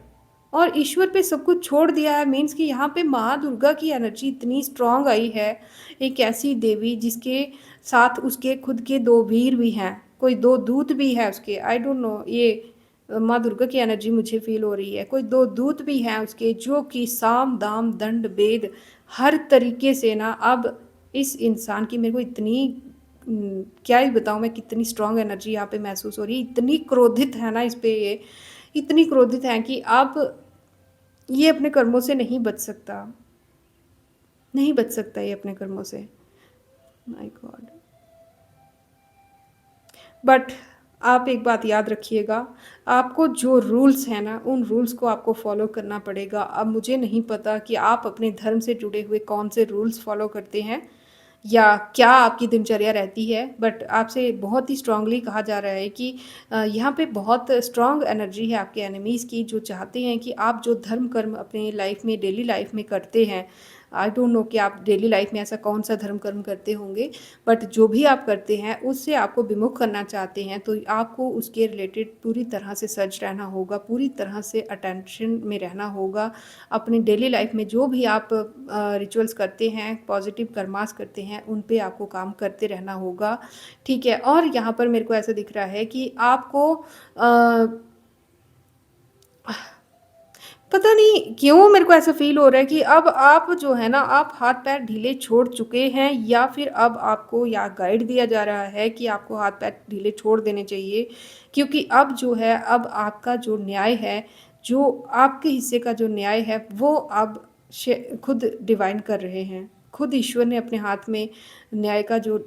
और ईश्वर पे सब कुछ छोड़ दिया है मीन्स कि यहाँ पे माँ दुर्गा की एनर्जी इतनी स्ट्रांग आई है। एक ऐसी देवी जिसके साथ उसके खुद के दो वीर भी हैं, कोई दो दूत भी है उसके, आई डोंट नो, ये माँ दुर्गा की एनर्जी मुझे फील हो रही है। कोई दो दूत भी हैं उसके जो कि साम दाम दंड भेद हर तरीके से ना, अब इस इंसान की मेरे को इतनी क्या ही बताऊँ मैं, कितनी स्ट्रांग एनर्जी यहाँ पे महसूस हो रही है। इतनी क्रोधित है ना इस पे, ये इतनी क्रोधित है कि अब ये अपने कर्मों से नहीं बच सकता, नहीं बच सकता ये अपने कर्मों से। My God. बट आप एक बात याद रखिएगा, आपको जो रूल्स हैं ना, उन रूल्स को आपको फॉलो करना पड़ेगा। अब मुझे नहीं पता कि आप अपने धर्म से जुड़े हुए कौन से रूल्स फॉलो करते हैं या क्या आपकी दिनचर्या रहती है, बट आपसे बहुत ही स्ट्रांगली कहा जा रहा है कि यहाँ पे बहुत स्ट्रांग एनर्जी है आपके एनिमीज़ की, जो चाहते हैं कि आप जो धर्म कर्म अपने लाइफ में, डेली लाइफ में करते हैं, आई डोंट नो कि आप डेली लाइफ में ऐसा कौन सा धर्म कर्म करते होंगे, बट जो भी आप करते हैं उससे आपको विमुख करना चाहते हैं, तो आपको उसके रिलेटेड पूरी तरह से सच रहना होगा, पूरी तरह से अटेंशन में रहना होगा। अपनी डेली लाइफ में जो भी आप रिचुअल्स करते हैं, पॉजिटिव कर्मास करते हैं, उन पे आपको काम करते रहना होगा। ठीक है, और यहाँ पर मेरे को ऐसा दिख रहा है कि आपको पता नहीं क्यों मेरे को ऐसा फ़ील हो रहा है कि अब आप जो है ना, आप हाथ पैर ढीले छोड़ चुके हैं, या फिर अब आपको या गाइड दिया जा रहा है कि आपको हाथ पैर ढीले छोड़ देने चाहिए, क्योंकि अब जो है, अब आपका जो न्याय है, जो आपके हिस्से का जो न्याय है, वो अब खुद डिवाइन कर रहे हैं। खुद ईश्वर ने अपने हाथ में न्याय का जो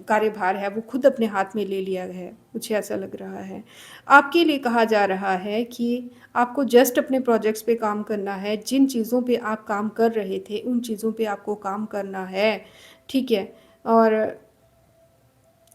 कार्यभार है वो खुद अपने हाथ में ले लिया है, मुझे ऐसा लग रहा है। आपके लिए कहा जा रहा है कि आपको जस्ट अपने प्रोजेक्ट्स पे काम करना है, जिन चीज़ों पे आप काम कर रहे थे उन चीज़ों पे आपको काम करना है। ठीक है, और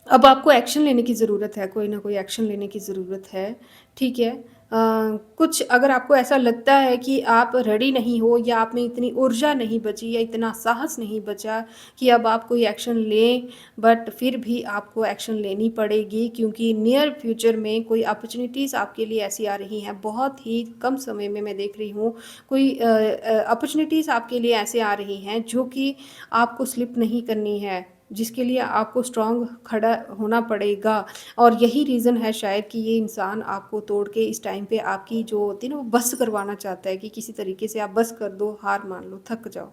अब आपको एक्शन लेने की ज़रूरत है, कोई ना कोई एक्शन लेने की ज़रूरत है। ठीक है, कुछ अगर आपको ऐसा लगता है कि आप रेडी नहीं हो, या आप में इतनी ऊर्जा नहीं बची, या इतना साहस नहीं बचा कि अब आप कोई एक्शन लें, बट फिर भी आपको एक्शन लेनी पड़ेगी, क्योंकि नियर फ्यूचर में कोई अपॉर्चुनिटीज़ आपके लिए ऐसी आ रही हैं, बहुत ही कम समय में मैं देख रही हूँ, कोई अपॉर्चुनिटीज़ आपके लिए ऐसे आ रही हैं जो कि आपको स्लिप नहीं करनी है, जिसके लिए आपको स्ट्रॉन्ग खड़ा होना पड़ेगा। और यही रीज़न है शायद कि ये इंसान आपको तोड़ के इस टाइम पे आपकी जो होती है ना, वो बस करवाना चाहता है कि किसी तरीके से आप बस कर दो, हार मान लो, थक जाओ।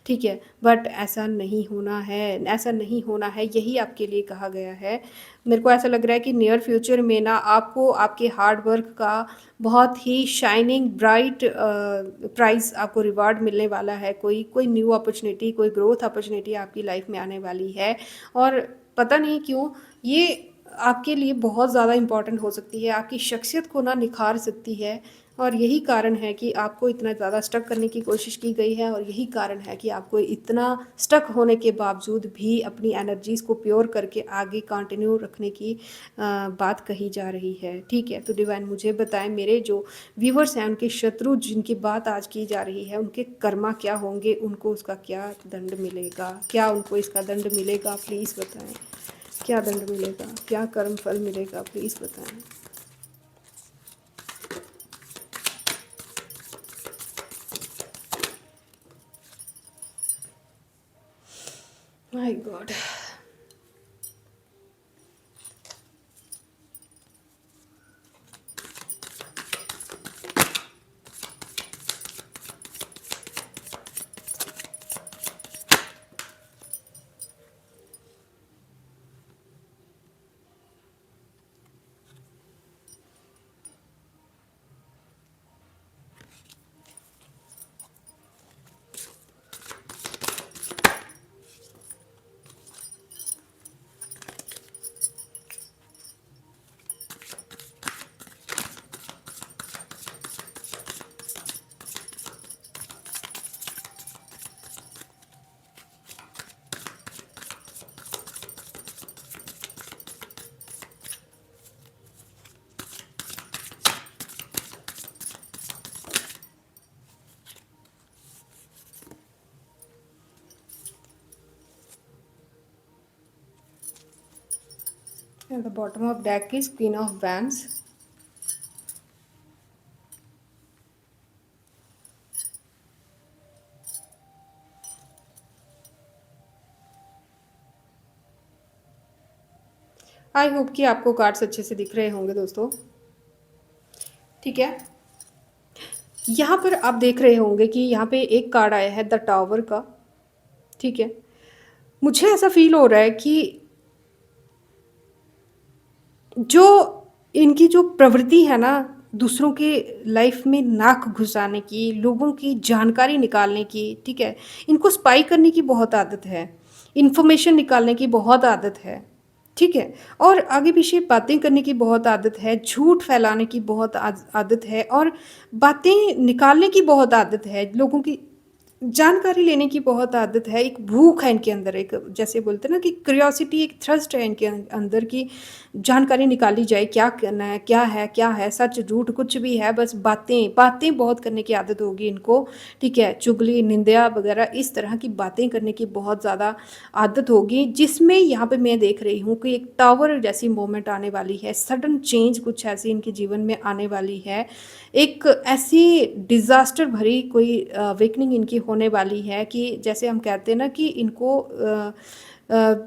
ठीक है, बट ऐसा नहीं होना है, ऐसा नहीं होना है, यही आपके लिए कहा गया है। मेरे को ऐसा लग रहा है कि नियर फ्यूचर में ना आपको आपके हार्ड वर्क का बहुत ही शाइनिंग ब्राइट प्राइज़, आपको रिवार्ड मिलने वाला है। कोई कोई न्यू अपॉर्चुनिटी, कोई ग्रोथ अपॉर्चुनिटी आपकी लाइफ में आने वाली है, और पता नहीं क्यों ये आपके लिए बहुत ज़्यादा इम्पॉर्टेंट हो सकती है, आपकी शख्सियत को ना निखार सकती है। और यही कारण है कि आपको इतना ज़्यादा स्टक करने की कोशिश की गई है, और यही कारण है कि आपको इतना स्टक होने के बावजूद भी अपनी एनर्जीज़ को प्योर करके आगे कंटिन्यू रखने की बात कही जा रही है। ठीक है, तो डिवाइन मुझे बताएं, मेरे जो व्यूवर्स हैं उनके शत्रु जिनकी बात आज की जा रही है, उनके कर्मा क्या होंगे, उनको उसका क्या दंड मिलेगा, क्या उनको इसका दंड मिलेगा, प्लीज़ बताएं। क्या दंड मिलेगा, क्या कर्म फल मिलेगा, प्लीज़ बताएं। My God. At the bottom of deck is Queen of Wands. I hope कि आपको कार्ड्स अच्छे से दिख रहे होंगे दोस्तों। ठीक है, यहाँ पर आप देख रहे होंगे कि यहाँ पे एक कार्ड आया है द टावर का। ठीक है, मुझे ऐसा फील हो रहा है कि जो इनकी जो प्रवृत्ति है ना, दूसरों के लाइफ में नाक घुसाने की, लोगों की जानकारी निकालने की, ठीक है, इनको स्पाई करने की बहुत आदत है, इन्फॉर्मेशन निकालने की बहुत आदत है। ठीक है, और आगे पीछे बातें करने की बहुत आदत है, झूठ फैलाने की बहुत आदत है, और बातें निकालने की बहुत आदत है, लोगों की जानकारी लेने की बहुत आदत है। एक भूख है इनके अंदर, एक जैसे बोलते हैं ना कि क्यूरियोसिटी, एक थ्रस्ट है इनके अंदर की जानकारी निकाली जाए, क्या करना है, क्या है सच झूठ कुछ भी है, बस बातें बातें बहुत करने की आदत होगी इनको। ठीक है, चुगली निंदा वगैरह इस तरह की बातें करने की बहुत ज़्यादा आदत होगी, जिसमें यहाँ पे मैं देख रही हूँ कि एक टावर जैसी मोमेंट आने वाली है, सडन चेंज कुछ ऐसी इनके जीवन में आने वाली है, एक ऐसी डिज़ास्टर भरी कोई अवेकनिंग इनकी होने वाली है कि जैसे हम कहते हैं ना कि इनको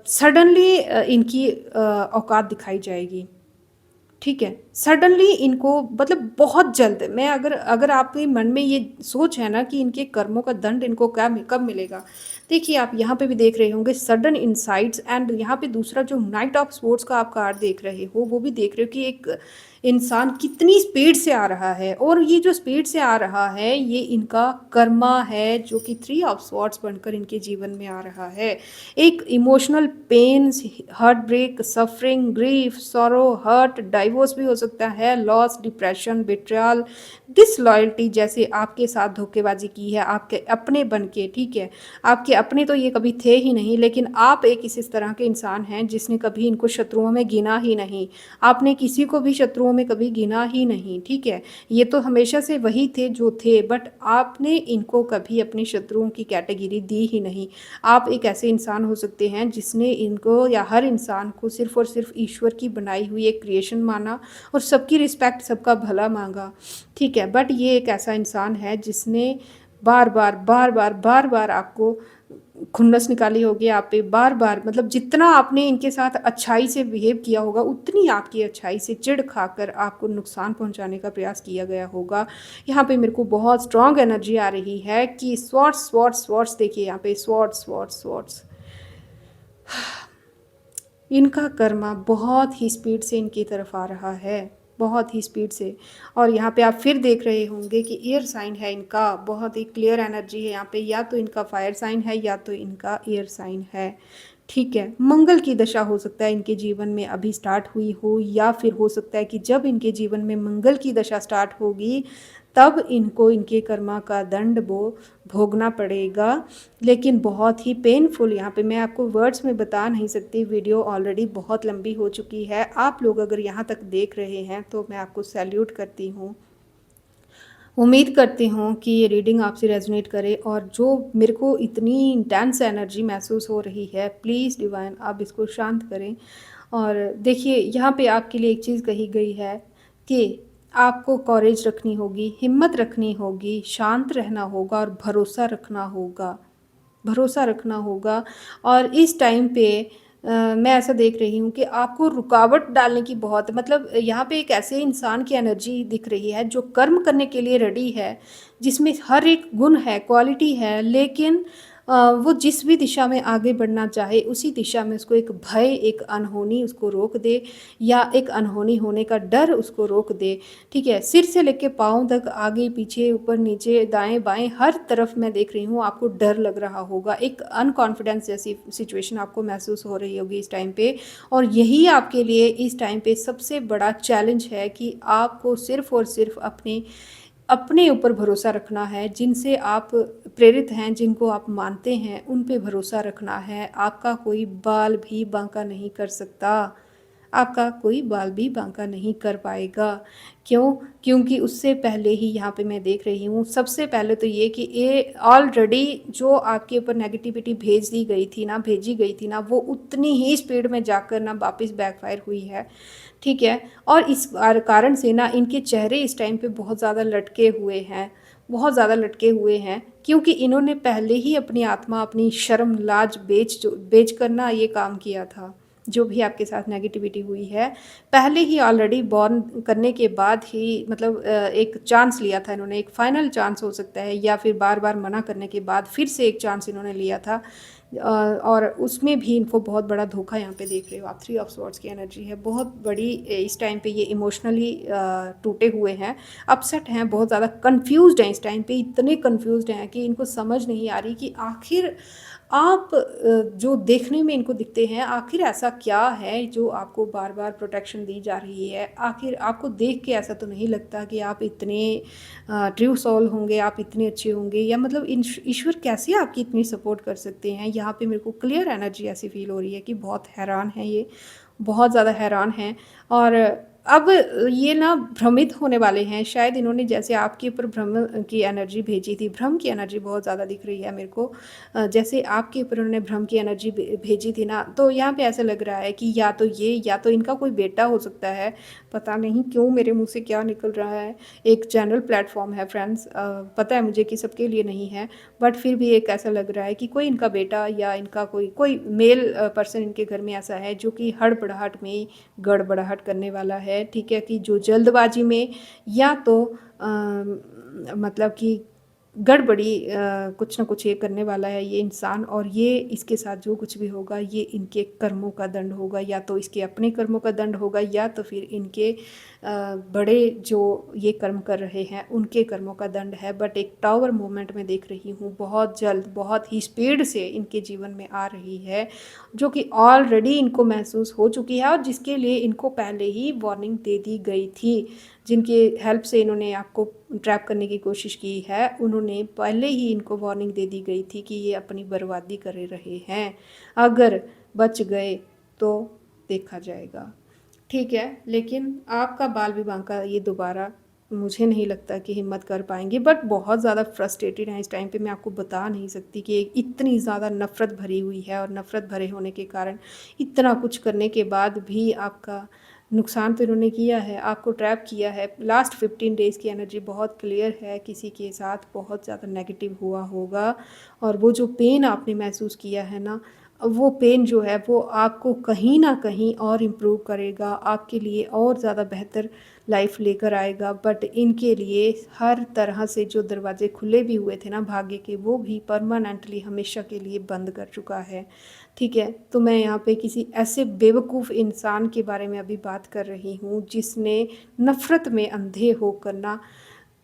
सडनली इनकी औकात दिखाई जाएगी। ठीक है, सडनली इनको मतलब बहुत जल्द, मैं अगर अगर आपके मन में ये सोच है ना कि इनके कर्मों का दंड इनको कब मिलेगा, देखिए आप यहाँ पे भी देख रहे होंगे सडन इंसाइट्स, एंड यहाँ पे दूसरा जो नाइट ऑफ स्पोर्ट्स का आप कार्ड देख रहे हो, वो भी देख रहे हो कि एक इंसान कितनी स्पीड से आ रहा है, और ये जो स्पीड से आ रहा है ये इनका कर्मा है, जो कि 3 ऑफ स्वॉर्ड्स बनकर इनके जीवन में आ रहा है। एक emotional pains, heartbreak, suffering, grief, sorrow, hurt, divorce भी हो सकता है, लॉस, डिप्रेशन, बिट्रयल, डिसलॉयल्टी, जैसे आपके साथ धोखेबाजी की है आपके अपने बन के। ठीक है, आपके अपने तो ये कभी थे ही नहीं, लेकिन आप एक इस तरह के इंसान हैं जिसने कभी इनको शत्रुओं में गिना ही नहीं, आपने किसी को भी शत्रुओं में कभी गिना ही नहीं। ठीक है, ये तो हमेशा से वही थे जो थे, बट आपने इनको कभी अपने शत्रुओं की कैटेगरी दी ही नहीं। आप एक ऐसे इंसान हो सकते हैं जिसने इनको या हर इंसान को सिर्फ और सिर्फ ईश्वर की बनाई हुई एक क्रिएशन माना, और सबकी रिस्पेक्ट, सबका भला मांगा। ठीक है, बट ये एक ऐसा इंसान है जिसने बार बार बार बार बार बार आपको खुन्नस निकाली होगी आप पे, बार बार मतलब जितना आपने इनके साथ अच्छाई से बिहेव किया होगा, उतनी आपकी अच्छाई से चिढ़ खाकर आपको नुकसान पहुंचाने का प्रयास किया गया होगा। यहाँ पे मेरे को बहुत स्ट्रांग एनर्जी आ रही है कि स्वॉर्ड्स स्वॉर्ड्स स्वॉर्ड्स, देखिए यहाँ पे स्वॉर्ड्स स्वॉर्ड्स स्वॉर्ड्स, इनका कर्मा बहुत ही स्पीड से इनकी तरफ आ रहा है, बहुत ही स्पीड से। और यहाँ पे आप फिर देख रहे होंगे कि एयर साइन है इनका, बहुत ही क्लियर एनर्जी है यहाँ पे, या तो इनका फायर साइन है या तो इनका एयर साइन है। ठीक है, मंगल की दशा हो सकता है इनके जीवन में अभी स्टार्ट हुई हो, या फिर हो सकता है कि जब इनके जीवन में मंगल की दशा स्टार्ट होगी तब इनको इनके कर्मा का दंड वो भोगना पड़ेगा। लेकिन बहुत ही पेनफुल, यहाँ पे मैं आपको वर्ड्स में बता नहीं सकती, वीडियो ऑलरेडी बहुत लंबी हो चुकी है। आप लोग अगर यहाँ तक देख रहे हैं तो मैं आपको सैल्यूट करती हूँ। उम्मीद करती हूँ कि ये रीडिंग आपसे रेजोनेट करे, और जो मेरे को इतनी इंटेंस एनर्जी महसूस हो रही है, प्लीज़ डिवाइन आप इसको शांत करें। और देखिए, यहाँ पे आपके लिए एक चीज़ कही गई है कि आपको कॉरेज रखनी होगी, हिम्मत रखनी होगी, शांत रहना होगा और भरोसा रखना होगा, भरोसा रखना होगा। और इस टाइम पे मैं ऐसा देख रही हूँ कि आपको रुकावट डालने की बहुत, मतलब यहाँ पे एक ऐसे इंसान की एनर्जी दिख रही है जो कर्म करने के लिए रेडी है, जिसमें हर एक गुण है, क्वालिटी है, लेकिन वो जिस भी दिशा में आगे बढ़ना चाहे उसी दिशा में उसको एक भय, एक अनहोनी उसको रोक दे, या एक अनहोनी होने का डर उसको रोक दे। ठीक है, सिर से लेके पाँव तक, आगे पीछे, ऊपर नीचे, दाएं बाएं, हर तरफ मैं देख रही हूँ आपको डर लग रहा होगा, एक अनकॉन्फिडेंस जैसी सिचुएशन आपको महसूस हो रही होगी इस टाइम पे। और यही आपके लिए इस टाइम पे सबसे बड़ा चैलेंज है कि आपको सिर्फ और सिर्फ अपने अपने ऊपर भरोसा रखना है, जिनसे आप प्रेरित हैं, जिनको आप मानते हैं, उन पे भरोसा रखना है। आपका कोई बाल भी बांका नहीं कर सकता, आपका कोई बाल भी बांका नहीं कर पाएगा। क्यों? क्योंकि उससे पहले ही यहाँ पे मैं देख रही हूँ, सबसे पहले तो ये कि ये ऑलरेडी जो आपके ऊपर नेगेटिविटी भेजी गई थी ना, वो उतनी ही स्पीड में जाकर ना वापस बैकफायर हुई है। ठीक है, और इस कारण से ना इनके चेहरे इस टाइम पे बहुत ज़्यादा लटके हुए हैं, बहुत ज़्यादा लटके हुए हैं, क्योंकि इन्होंने पहले ही अपनी आत्मा, अपनी शर्म, लाज बेच कर ना ये काम किया था। जो भी आपके साथ नेगेटिविटी हुई है, पहले ही ऑलरेडी बॉर्न करने के बाद ही, मतलब एक चांस लिया था इन्होंने, एक फाइनल चांस हो सकता है, या फिर बार बार मना करने के बाद फिर से एक चांस इन्होंने लिया था। और उसमें भी इनको बहुत बड़ा धोखा यहाँ पे देख रहे हो आप। 3 ऑफ स्वॉर्ड्स की एनर्जी है बहुत बड़ी। इस टाइम पे ये इमोशनली टूटे हुए हैं, अपसेट हैं, बहुत ज़्यादा कंफ्यूज्ड हैं। इस टाइम पे इतने कंफ्यूज्ड हैं कि इनको समझ नहीं आ रही कि आखिर आप जो देखने में इनको दिखते हैं, आखिर ऐसा क्या है जो आपको बार बार प्रोटेक्शन दी जा रही है। आखिर आपको देख के ऐसा तो नहीं लगता कि आप इतने ट्रू सोल होंगे, आप इतने अच्छे होंगे, या मतलब ईश्वर कैसे आपकी इतनी सपोर्ट कर सकते हैं। यहाँ पे मेरे को क्लियर एनर्जी ऐसी फील हो रही है कि बहुत हैरान है ये, बहुत ज़्यादा हैरान हैं। और अब ये ना भ्रमित होने वाले हैं शायद। इन्होंने जैसे आपके ऊपर भ्रम की एनर्जी भेजी थी, भ्रम की एनर्जी बहुत ज़्यादा दिख रही है मेरे को। जैसे आपके ऊपर उन्होंने भ्रम की एनर्जी भेजी थी ना, तो यहाँ पे ऐसा लग रहा है कि या तो ये, या तो इनका कोई बेटा हो सकता है। पता नहीं क्यों मेरे मुंह से क्या निकल रहा है। एक चैनल प्लेटफॉर्म है फ्रेंड्स, पता है मुझे कि सबके लिए नहीं है, बट फिर भी एक ऐसा लग रहा है कि कोई इनका बेटा या इनका कोई कोई मेल पर्सन इनके घर में ऐसा है जो कि हड़बड़ाहट में गड़बड़ाहट करने वाला है। ठीक है, कि जो जल्दबाजी में, या तो मतलब कि गड़बड़ी कुछ ना कुछ ये करने वाला है ये इंसान। और ये इसके साथ जो कुछ भी होगा ये इनके कर्मों का दंड होगा, या तो इसके अपने कर्मों का दंड होगा, या तो फिर इनके बड़े जो ये कर्म कर रहे हैं उनके कर्मों का दंड है। बट एक टावर मोमेंट में देख रही हूँ, बहुत जल्द, बहुत ही स्पीड से इनके जीवन में आ रही है, जो कि ऑलरेडी इनको महसूस हो चुकी है, और जिसके लिए इनको पहले ही वार्निंग दे दी गई थी। जिनके हेल्प से इन्होंने आपको ट्रैप करने की कोशिश की है, उन्होंने पहले ही इनको वार्निंग दे दी गई थी कि ये अपनी बर्बादी कर रहे हैं। अगर बच गए तो देखा जाएगा। ठीक है, लेकिन आपका बाल विवाह का ये दोबारा मुझे नहीं लगता कि हिम्मत कर पाएंगे। बट बहुत ज़्यादा फ्रस्ट्रेटेड हैं इस टाइम पे, मैं आपको बता नहीं सकती कि इतनी ज़्यादा नफ़रत भरी हुई है, और नफ़रत भरे होने के कारण इतना कुछ करने के बाद भी आपका नुकसान तो इन्होंने किया है, आपको ट्रैप किया है। लास्ट 15 डेज़ की एनर्जी बहुत क्लियर है, किसी के साथ बहुत ज़्यादा नेगेटिव हुआ होगा, और वो जो पेन आपने महसूस किया है ना, वो पेन जो है वो आपको कहीं ना कहीं और इम्प्रूव करेगा, आपके लिए और ज़्यादा बेहतर लाइफ लेकर आएगा। बट इनके लिए हर तरह से जो दरवाजे खुले भी हुए थे ना भाग्य के, वो भी परमानेंटली हमेशा के लिए बंद कर चुका है। ठीक है, तो मैं यहाँ पे किसी ऐसे बेवकूफ़ इंसान के बारे में अभी बात कर रही हूँ जिसने नफ़रत में अंधे होकर ना,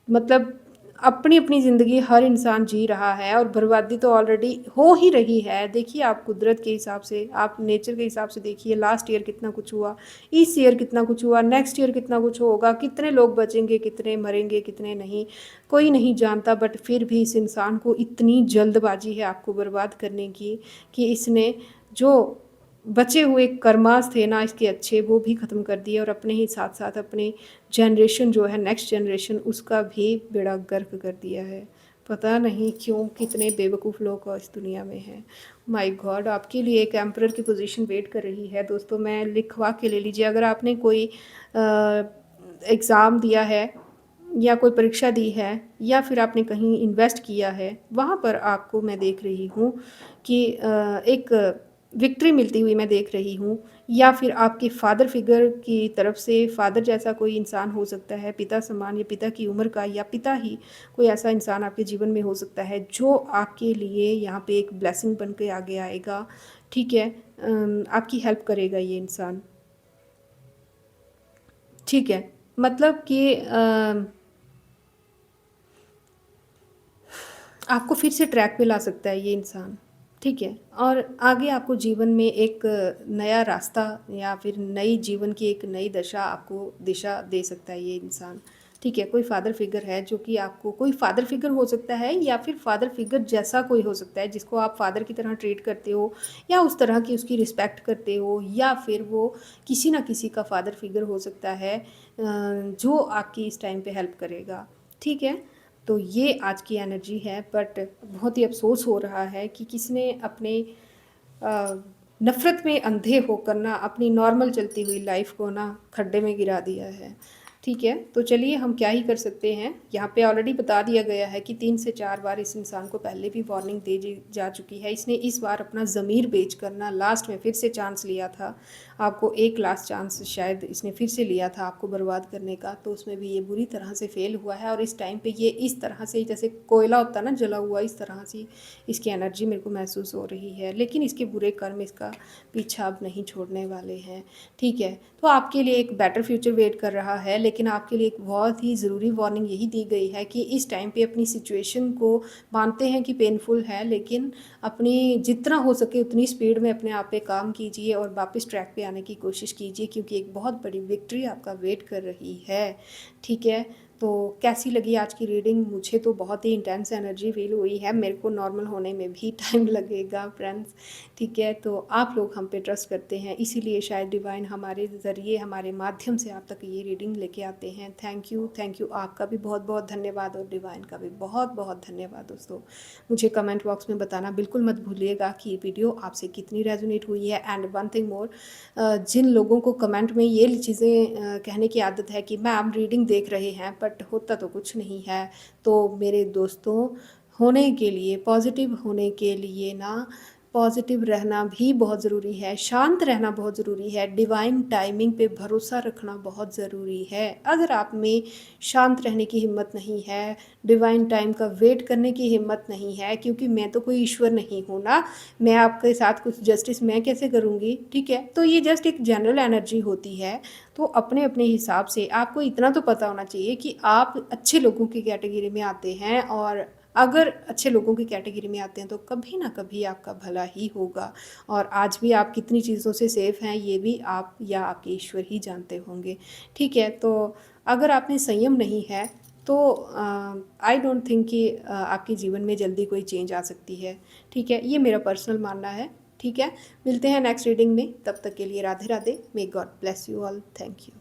मतलब अपनी अपनी ज़िंदगी हर इंसान जी रहा है और बर्बादी तो ऑलरेडी हो ही रही है। देखिए आप कुदरत के हिसाब से, आप नेचर के हिसाब से देखिए, लास्ट ईयर कितना कुछ हुआ, इस ईयर कितना कुछ हुआ, नेक्स्ट ईयर कितना कुछ होगा, कितने लोग बचेंगे, कितने मरेंगे, कितने नहीं, कोई नहीं जानता। बट फिर भी इस इंसान को इतनी जल्दबाजी है आपको बर्बाद करने की कि इसने जो बचे हुए कर्मास थे ना इसके अच्छे, वो भी ख़त्म कर दिए और अपने ही साथ साथ अपने जनरेशन जो है, नेक्स्ट जनरेशन, उसका भी बेड़ा गर्क कर दिया है। पता नहीं क्यों कितने बेवकूफ़ लोग इस दुनिया में हैं। माय गॉड, आपके लिए एक एम्परर की पोजीशन वेट कर रही है दोस्तों। मैं लिखवा के ले लीजिए, अगर आपने कोई एग्ज़ाम दिया है या कोई परीक्षा दी है या फिर आपने कहीं इन्वेस्ट किया है, वहाँ पर आपको मैं देख रही हूँ कि एक विक्ट्री मिलती हुई मैं देख रही हूँ। या फिर आपके फादर फिगर की तरफ से, फादर जैसा कोई इंसान हो सकता है, पिता समान या पिता की उम्र का, या पिता ही कोई ऐसा इंसान आपके जीवन में हो सकता है जो आपके लिए यहाँ पे एक ब्लेसिंग बन के आगे आएगा। ठीक है, आपकी हेल्प करेगा ये इंसान। ठीक है, मतलब कि आपको फिर से ट्रैक पे ला सकता है ये इंसान। ठीक है, और आगे आपको जीवन में एक नया रास्ता या फिर नई जीवन की एक नई दशा, आपको दिशा दे सकता है ये इंसान। ठीक है, कोई फादर फिगर है जो कि आपको, कोई फादर फिगर हो सकता है या फिर फादर फिगर जैसा कोई हो सकता है जिसको आप फादर की तरह ट्रीट करते हो या उस तरह की उसकी रिस्पेक्ट करते हो, या फिर वो किसी ना किसी का फादर फिगर हो सकता है जो आपकी इस टाइम पे हेल्प करेगा। ठीक है, तो ये आज की एनर्जी है। बट बहुत ही अफ़सोस हो रहा है कि किसने अपने नफ़रत में अंधे होकर ना अपनी नॉर्मल चलती हुई लाइफ को ना खड्डे में गिरा दिया है। ठीक है, तो चलिए हम क्या ही कर सकते हैं। यहाँ पे ऑलरेडी बता दिया गया है कि 3 से 4 बार इस इंसान को पहले भी वार्निंग दे जा चुकी है। इसने इस बार अपना ज़मीर बेच कर ना लास्ट में फिर से चांस लिया था। आपको एक लास्ट चांस शायद इसने फिर से लिया था आपको बर्बाद करने का, तो उसमें भी ये बुरी तरह से फेल हुआ है। और इस टाइम पे ये इस तरह से जैसे कोयला होता है ना जला हुआ, इस तरह से इसकी एनर्जी मेरे को महसूस हो रही है। लेकिन इसके बुरे कर्म इसका पीछा अब नहीं छोड़ने वाले हैं। ठीक है, तो आपके लिए एक बेटर फ्यूचर वेट कर रहा है। लेकिन आपके लिए एक बहुत ही ज़रूरी वार्निंग यही दी गई है कि इस टाइम पे अपनी सिचुएशन को मानते हैं कि पेनफुल है, लेकिन अपनी जितना हो सके उतनी स्पीड में अपने आप पे काम कीजिए और वापस ट्रैक पे आने की कोशिश कीजिए, क्योंकि एक बहुत बड़ी विक्ट्री आपका वेट कर रही है। ठीक है, तो कैसी लगी आज की रीडिंग? मुझे तो बहुत ही इंटेंस एनर्जी फील हुई है। मेरे को नॉर्मल होने में भी टाइम लगेगा फ्रेंड्स। ठीक है, तो आप लोग हम पे ट्रस्ट करते हैं, इसीलिए शायद डिवाइन हमारे ज़रिए, हमारे माध्यम से आप तक ये रीडिंग लेके आते हैं। थैंक यू, आपका भी बहुत बहुत धन्यवाद और डिवाइन का भी बहुत बहुत धन्यवाद दोस्तों। मुझे कमेंट बॉक्स में बताना बिल्कुल मत भूलिएगा कि ये वीडियो आपसे कितनी रेजोनेट हुई है। एंड वन थिंग मोर, जिन लोगों को कमेंट में ये चीज़ें कहने की आदत है कि मैम रीडिंग देख रहे हैं बट होता तो कुछ नहीं है, तो मेरे दोस्तों, होने के लिए, पॉजिटिव होने के लिए ना, पॉजिटिव रहना भी बहुत ज़रूरी है, शांत रहना बहुत ज़रूरी है, डिवाइन टाइमिंग पे भरोसा रखना बहुत ज़रूरी है। अगर आप में शांत रहने की हिम्मत नहीं है, डिवाइन टाइम का वेट करने की हिम्मत नहीं है, क्योंकि मैं तो कोई ईश्वर नहीं हूँ ना, मैं आपके साथ कुछ जस्टिस मैं कैसे करूँगी? ठीक है, तो ये जस्ट एक जनरल एनर्जी होती है। तो अपने अपने हिसाब से आपको इतना तो पता होना चाहिए कि आप अच्छे लोगों की कैटेगरी में आते हैं, और अगर अच्छे लोगों की कैटेगरी में आते हैं तो कभी ना कभी आपका भला ही होगा। और आज भी आप कितनी चीज़ों से सेफ़ हैं ये भी आप या आपके ईश्वर ही जानते होंगे। ठीक है, तो अगर आप में संयम नहीं है तो आई डोंट थिंक कि आपके जीवन में जल्दी कोई चेंज आ सकती है। ठीक है, ये मेरा पर्सनल मानना है। ठीक है, मिलते हैं नेक्स्ट रीडिंग में, तब तक के लिए Radhe Radhe. May God bless you all. Thank you.